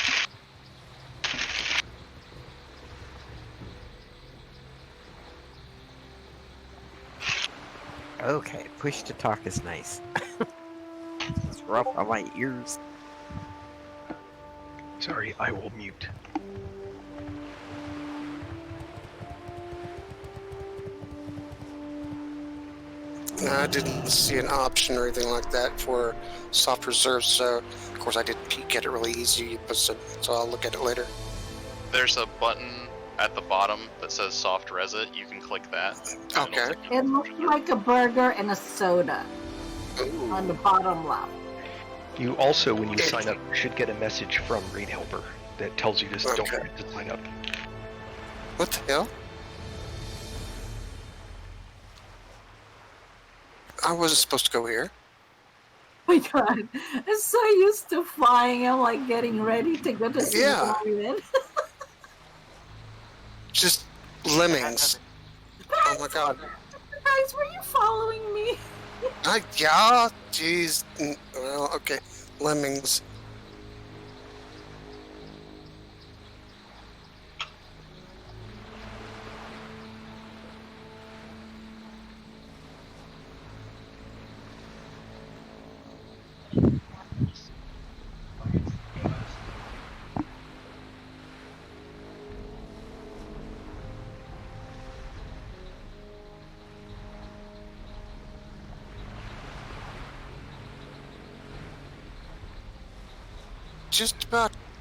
Okay, push to talk is nice. It's rough on my ears. Sorry, I will mute. No, I didn't see an option or anything like that for soft reserves, so of course I did peek at it really easy, so I'll look at it later. There's a button at the bottom that says soft reset. You can click that. Okay. It looks like a burger and a soda on the bottom left. You also, when you sign up, should get a message from Raid Helper that tells you to don't forget to sign up. What the hell? I wasn't supposed to go here. Oh my god, I'm so used to flying. I'm like getting ready to go to sleep. Yeah. Even. Just lemmings. Oh my god. Guys, were you following me? Yeah, jeez. Well, okay. Lemmings.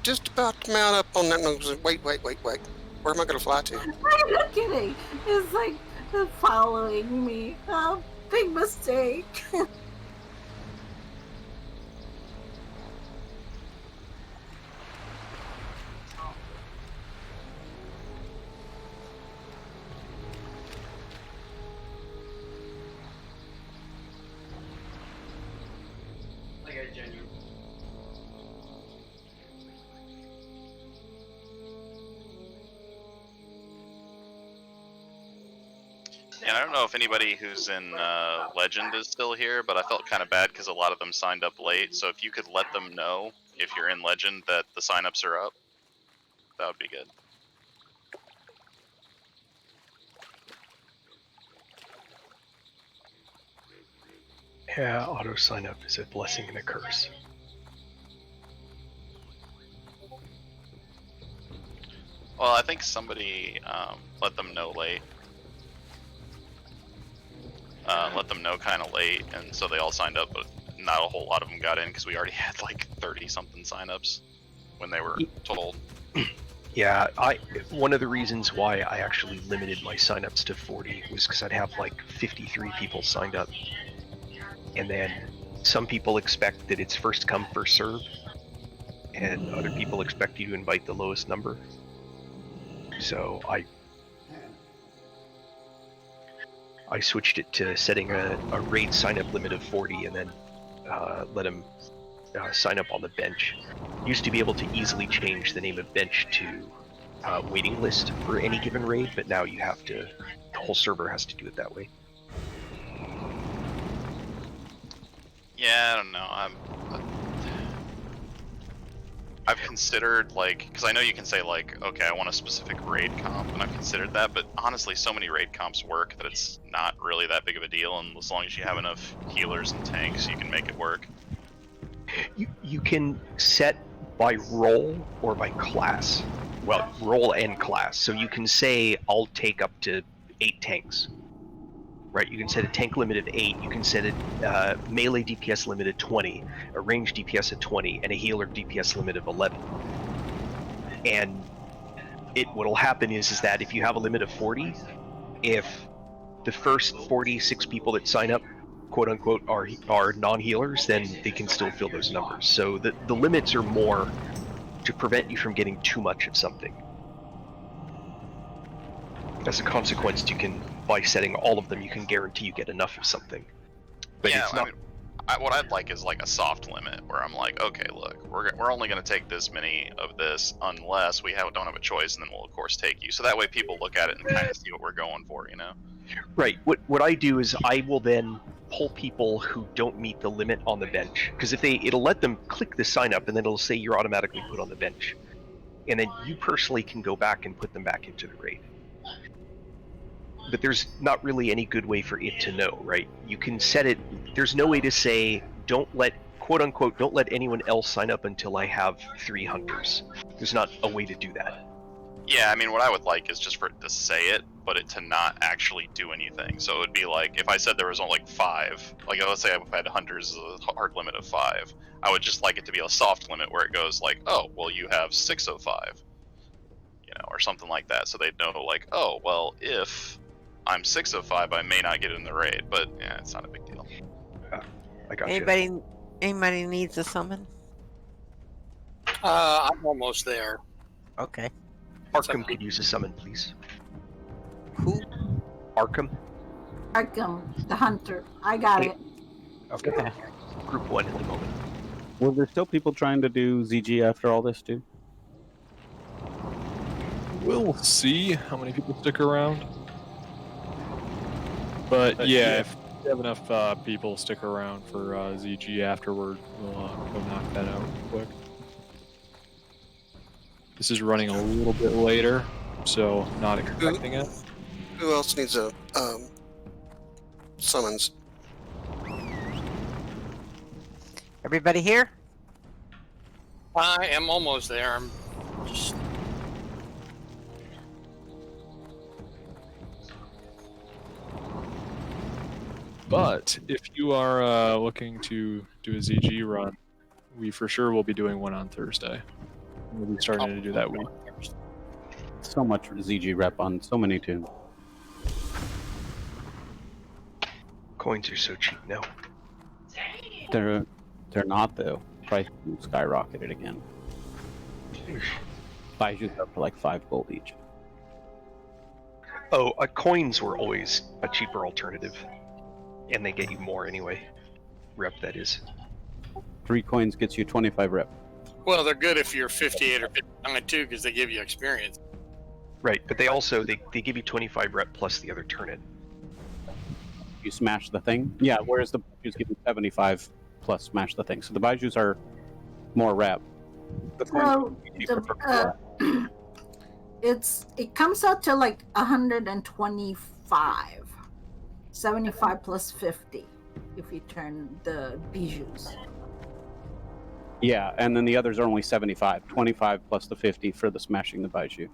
Just about to mount up on that nose. Wait. Where am I going to fly to? I'm not kidding. It's like following me. Big mistake. And I don't know if anybody who's in Legend is still here, but I felt kind of bad because a lot of them signed up late. So if you could let them know, if you're in Legend, that the signups are up, that would be good. Yeah, auto sign up is a blessing and a curse. Well, I think somebody let them know late. Let them know kind of late, and so they all signed up, but not a whole lot of them got in because we already had like 30-something signups when they were told. Yeah, one of the reasons why I actually limited my signups to 40 was because I'd have like 53 people signed up, and then some people expect that it's first come first serve, and other people expect you to invite the lowest number. So I switched it to setting a raid sign-up limit of 40 and then let them sign up on the bench. Used to be able to easily change the name of bench to waiting list for any given raid, but now you have to, the whole server has to do it that way. Yeah, I don't know. I've considered, like, because I know you can say, like, okay, I want a specific raid comp, and I've considered that, but honestly, so many raid comps work that it's not really that big of a deal, and as long as you have enough healers and tanks, you can make it work. You can set by role or by class. Well, role and class. So you can say, I'll take up to 8 tanks. Right, you can set a tank limit of 8, you can set a melee DPS limit of 20, a range DPS of 20, and a healer DPS limit of 11. And what'll happen is that if you have a limit of 40, if the first 46 people that sign up, quote unquote, are non-healers, then they can still fill those numbers. So the limits are more to prevent you from getting too much of something. As a consequence, you can, by setting all of them, you can guarantee you get enough of something. But yeah, it's not... I mean, what I'd like is like a soft limit where I'm like, okay, look, we're only going to take this many of this unless we don't have a choice, and then we'll of course take you. So that way people look at it and kind of see what we're going for, you know? Right. What I do is I will then pull people who don't meet the limit on the bench, because it'll let them click the sign up, and then it'll say you're automatically put on the bench, and then you personally can go back and put them back into the raid. But there's not really any good way for it to know, right? You can set it. There's no way to say quote unquote don't let anyone else sign up until I have 3 hunters. There's not a way to do that. Yeah, I mean, what I would like is just for it to say it, but it to not actually do anything. So it would be like, if I said there was only like 5, like let's say I had hunters as a hard limit of 5, I would just like it to be a soft limit where it goes like, oh, well, you have 6 of 5, or something like that. So they'd know like, oh, well, if I'm 6 of 5, I may not get in the raid, but yeah, it's not a big deal. I got Anybody needs a summon? I'm almost there. Okay. Arkham could use a summon, please. Who? Arkham. Arkham, the hunter. I got it. Okay. Group 1 at the moment. Well, there's still people trying to do ZG after all this, too. We'll see how many people stick around. But yeah, if we have enough people stick around for ZG afterward, we'll go knock that out real quick. This is running a little bit later, so not expecting it. Who else needs a summons? Everybody here? I am almost there. I'm just. But if you are looking to do a ZG run, we for sure will be doing one on Thursday. We'll be starting to do that week. So much ZG rep on so many tunes. Coins are so cheap now. They're not though. Price skyrocketed again. Baiju's up to like 5 gold each. Oh, coins were always a cheaper alternative, and they get you more anyway. Rep, that is. 3 coins gets you 25 rep. Well, they're good if you're 58 or 59 too, because they give you experience. Right, but they also they give you 25 rep plus the other turn-in. You smash the thing. Yeah, whereas the Baijus give you 75 plus smash the thing. So the Baijus are more rep. It comes out to like 125. 75 plus 50 if you turn the bijous. Yeah, and then the others are only 75. 25 plus the 50 for the smashing the Baiju.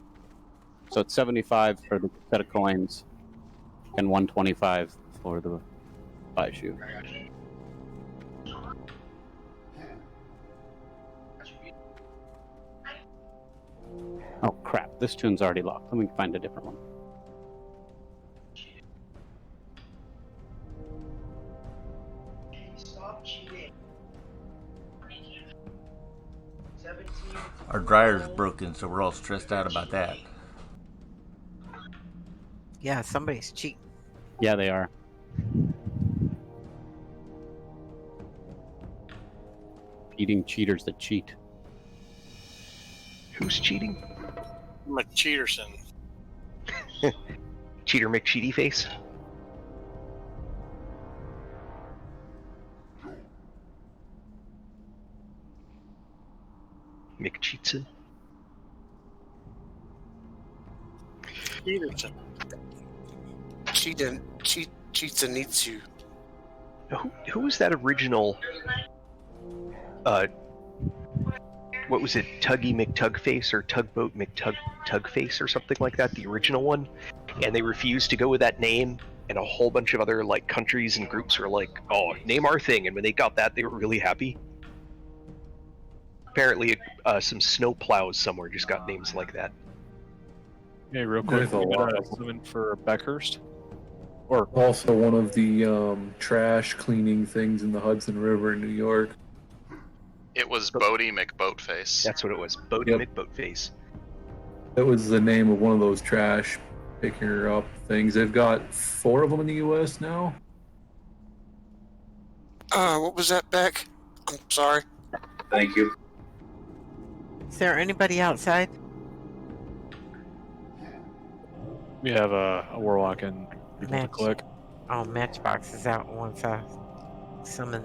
So it's 75 for the set of coins and 125 for the Baiju. Oh crap, this tune's already locked. Let me find a different one. Our dryer's broken, so we're all stressed out about that. Yeah, somebody's cheating. Yeah, they are. Eating cheaters that cheat. Who's cheating? McCheaterson. Cheater McCheaty face. McCheatson. Peterson. Cheats and needs you. Who was that original? What was it? Tuggy McTugface or Tugboat McTugface or something like that? The original one, and they refused to go with that name, and a whole bunch of other like countries and groups were like, "Oh, name our thing," and when they got that, they were really happy. Apparently, some snow plows somewhere just got names like that. Hey, real quick, There's a lot. summon for Beckhurst. Or also one of the trash cleaning things in the Hudson River in New York. It was Bodie McBoatface. That's what it was. Bodie McBoatface. That was the name of one of those trash picker up things. They've got 4 of them in the U.S. now. What was that, Beck? I'm sorry. Thank you. Is there anybody outside? We have a warlock and people to Match. click. Oh, Matchbox is out once I summon.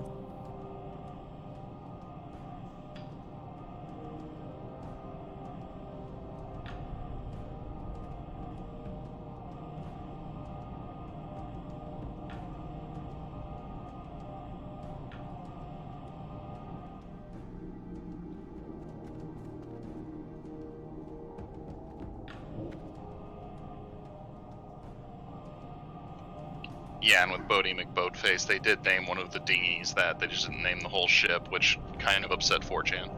Yeah, and with Bodie McBoatface, they did name one of the dinghies that. They just didn't name the whole ship, which kind of upset 4chan.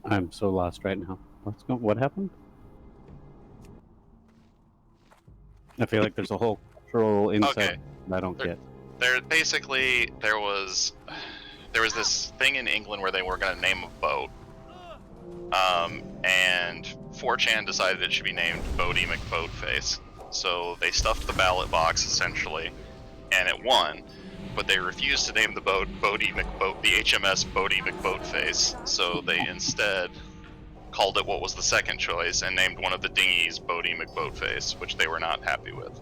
I'm so lost right now. What happened? I feel like there's a whole cultural insight I don't get. There was this thing in England where they were going to name a boat, and 4chan decided it should be named Bodie McBoatface. So they stuffed the ballot box essentially, and it won. But they refused to name the boat the HMS Bodie McBoatface. So they instead called it what was the second choice and named one of the dinghies Bodie McBoatface, which they were not happy with.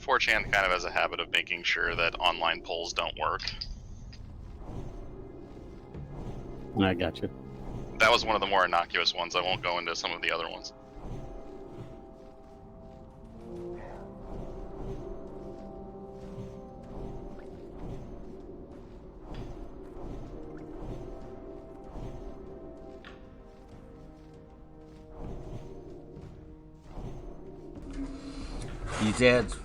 4chan kind of has a habit of making sure that online polls don't work. I got you. That was one of the more innocuous ones. I won't go into some of the other ones. These ads.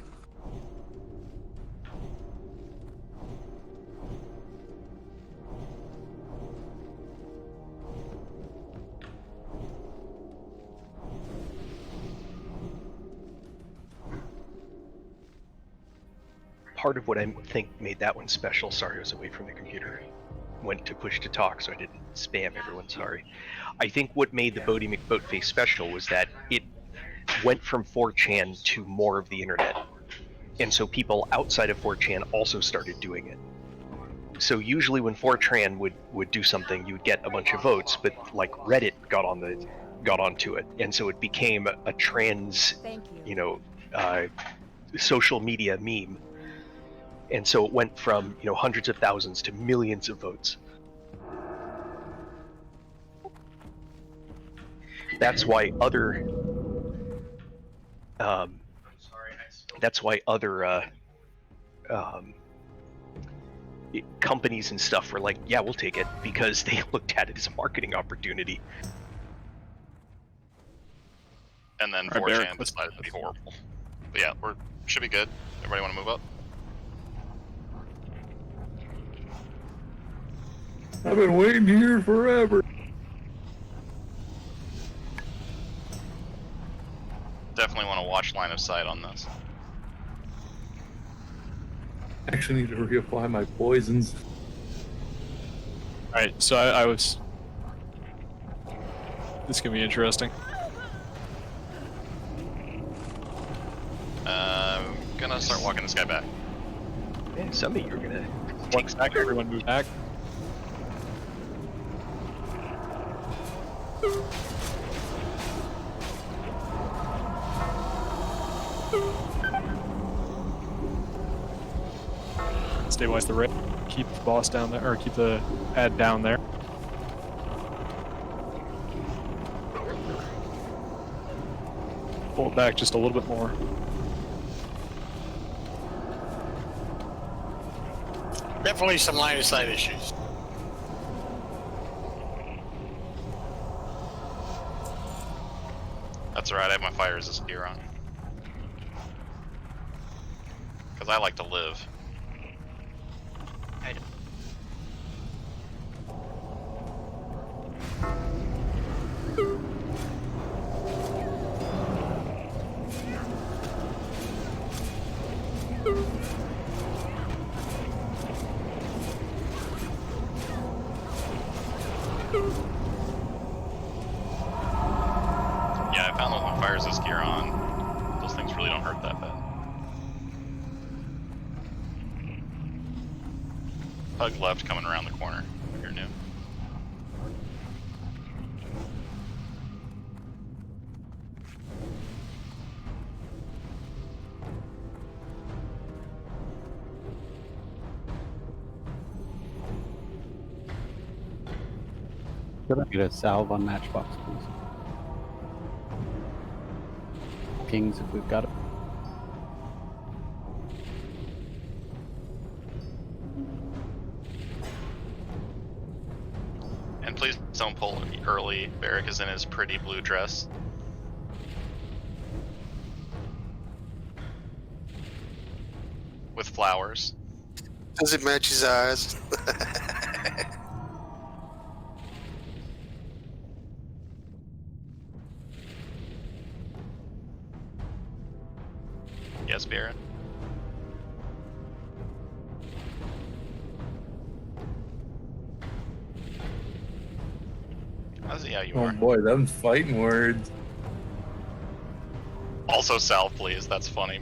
Part of what I think made that one special, sorry I was away from the computer, went to push to talk so I didn't spam everyone, sorry. I think what made the Bodie McBoatface special was that it went from 4chan to more of the internet. And so people outside of 4chan also started doing it. So usually when 4chan would do something, you would get a bunch of votes, but like Reddit got onto it. And so it became a trans, social media meme. And so it went from, hundreds of thousands to millions of votes. That's why other companies and stuff were like, yeah, we'll take it, because they looked at it as a marketing opportunity. And then 4chan decided to be horrible. But yeah, should be good. Everybody want to move up? I've been waiting here forever. Definitely want to watch line of sight on this. Actually need to reapply my poisons. Alright, so I was... This can be interesting. Gonna start walking this guy back. Yeah, some of you are gonna take back, everyone move back. Stabilize the rail. Keep the boss down there, or keep the pad down there. Pull it back just a little bit more. Definitely some line of sight issues. That's alright, I have my fire resist gear on. Because I like to live. Pug left coming around the corner. You're new. Could I get a salve on Matchbox, please? Kings, if we've got it. And please don't pull early. Barrick is in his pretty blue dress. With flowers. Does it match his eyes? Yes, Baron. Yeah, you Oh are. boy, them fighting words. Also salve, please. That's funny.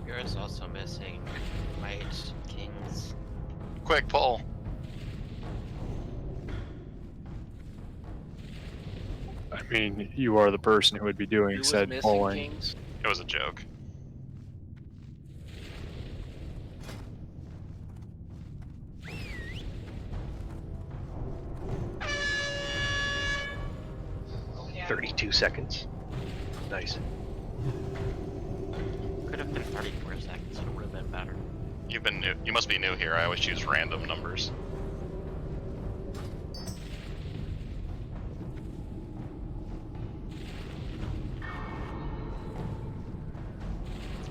Yours also missing Might, Kings. Quick, pull. I mean, you are the person who would be doing said polling. It was a joke. Yeah. 32 seconds. Nice. Could have been 34 seconds. It would have been better. You've been new. You must be new here. I always choose random numbers.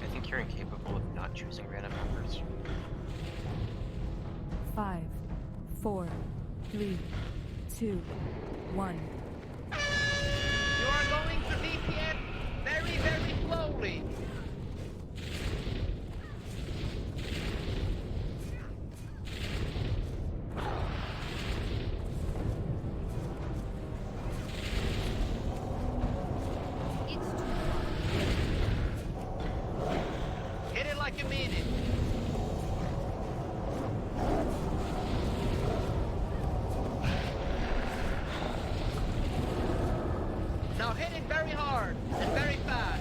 I think you're incapable of not choosing random numbers. 5, 4, 3, 2, 1. You are going to BPM very, very slowly. Hit it like you mean it. Now hit it very hard and very fast.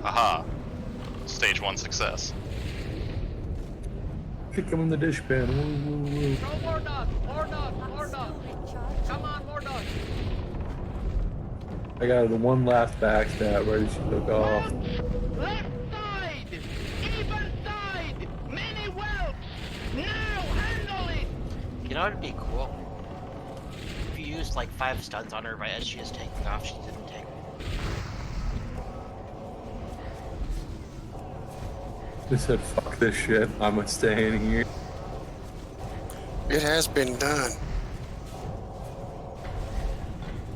Aha. Stage 1 success. Kick him in the dishpan. Woo, woo, woo. Throw more dots, more dots, more dots. Come on, more dots. I got the one last backstab where she took off. Left side, even side, mini whelps. Now handle it. You know what would be cool? If you used like 5 stuns on her right as she was taking off, she didn't take. They said, fuck this shit. I'm staying here. It has been done.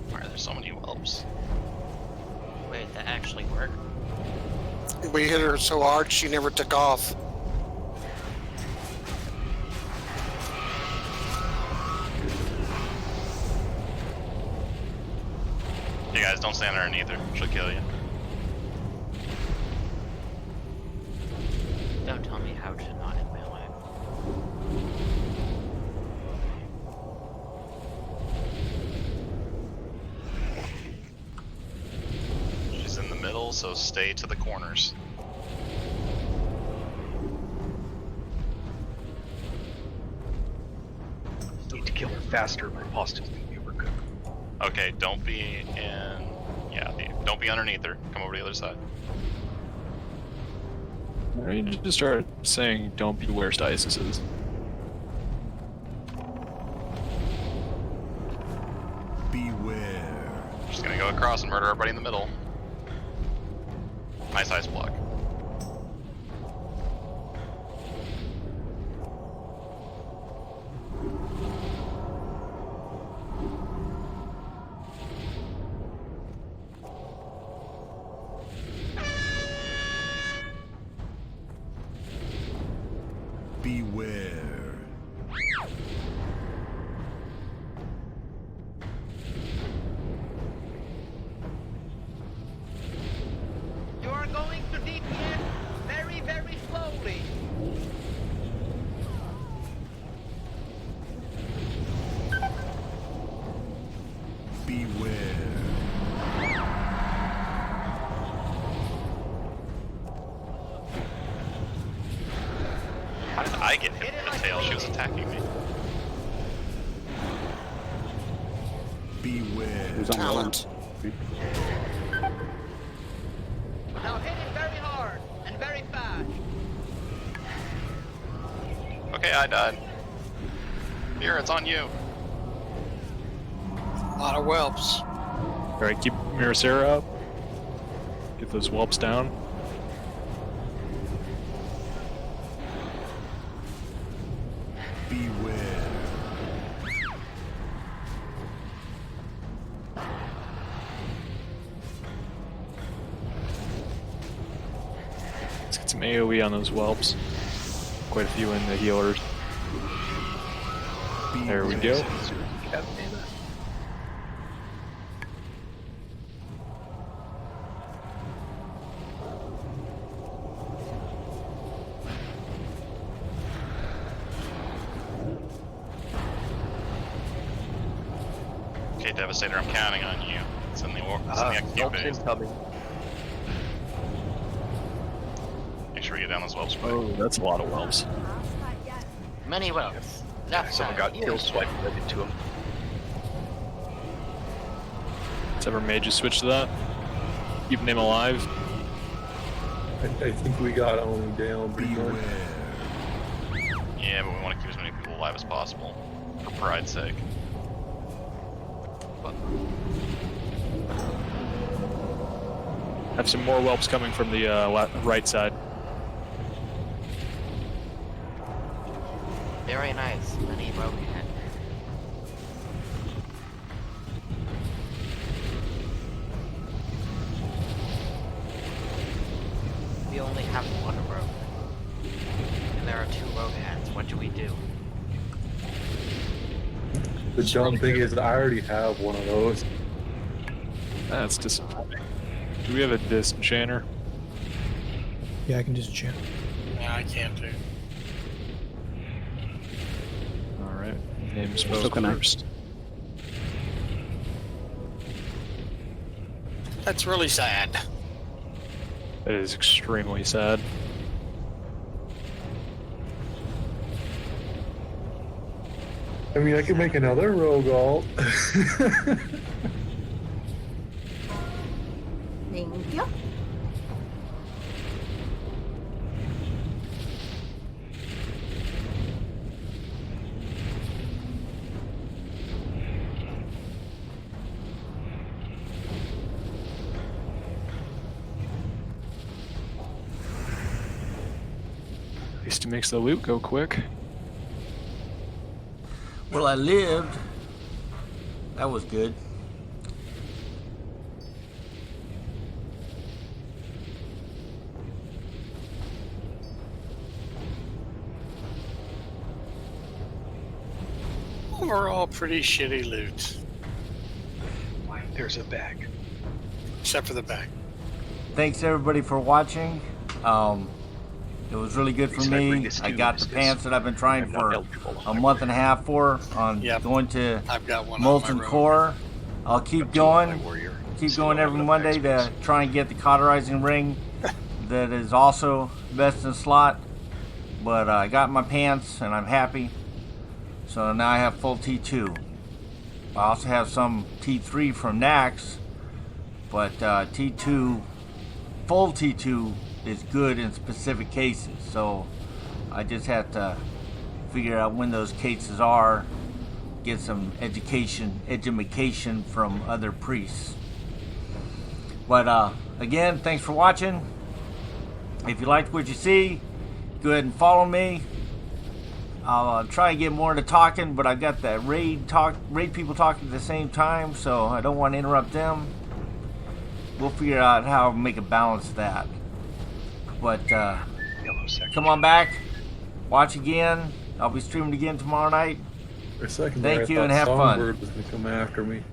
Why are there so many whelps? Wait, that actually worked? We hit her so hard she never took off. You guys don't stand underneath her. She'll kill you. Don't tell me how to not hit melee. She's in the middle, so stay to the corners. Need to kill her faster. My posture were good. Okay, don't be in... Yeah, don't be underneath her. Come over to the other side. You just start saying, don't be where Stasis is. gonna go across and murder everybody in the middle. Nice ice block. Beware. You are going to DPS very, very slowly. Beware. How did I get hit in the tail? She was attacking me. Beware. Who's on Talent. Now hit it very hard and very fast. Okay, I died. Here, it's on you. A lot of whelps. Alright, keep Miracera up. Get those whelps down. Beware. Let's get some AoE on those whelps. Quite a few in the healers. There we go. Okay, Devastator, I'm counting on you. It's in the XQ phase. Make sure we get down those whelps quick. Oh, that's a lot of whelps. Many whelps. Left Someone side, got killed, here. so I led it to him. Sever mages switch to that. Keeping him alive. I think we got only down pretty much. Yeah, but we want to keep as many people alive as possible. For pride's sake. Have some more whelps coming from the right side. Very nice. Many broken. We only have one rogue. And there are 2 rogue hands. What do we do? The dumb thing is, I already have one of those. That's disappointing. Do we have a disenchanter? Yeah, I can disenchant. Yeah, I can too. Alright. Name spoke So can I. first. That's really sad. That is extremely sad. I mean, I could make another rogue alt. Thank you. At least it makes the loot go quick. Well, I lived. That was good. Overall, pretty shitty loot. There's a bag. Except for the bag. Thanks everybody for watching. It was really good for me. I got the pants that I've been trying for a month and a half for on going to I've got one Molten on my road. Core. I'll keep going. Keep going every Monday to try and get the cauterizing ring that is also best in slot. But I got my pants and I'm happy. So now I have full T2. I also have some T3 from Nax, but T2, full T2 is good in specific cases. So I just have to figure out when those cases are, get some education from other priests. But again, thanks for watching. If you liked what you see, go ahead and follow me. I'll try and get more into talking, but I got that raid people talking at the same time, so I don't want to interrupt them. We'll figure out how to make a balance of that. But come on back, watch again. I'll be streaming again tomorrow night. For a second Thank there, you I and thought have fun. Songbird was going to come after me.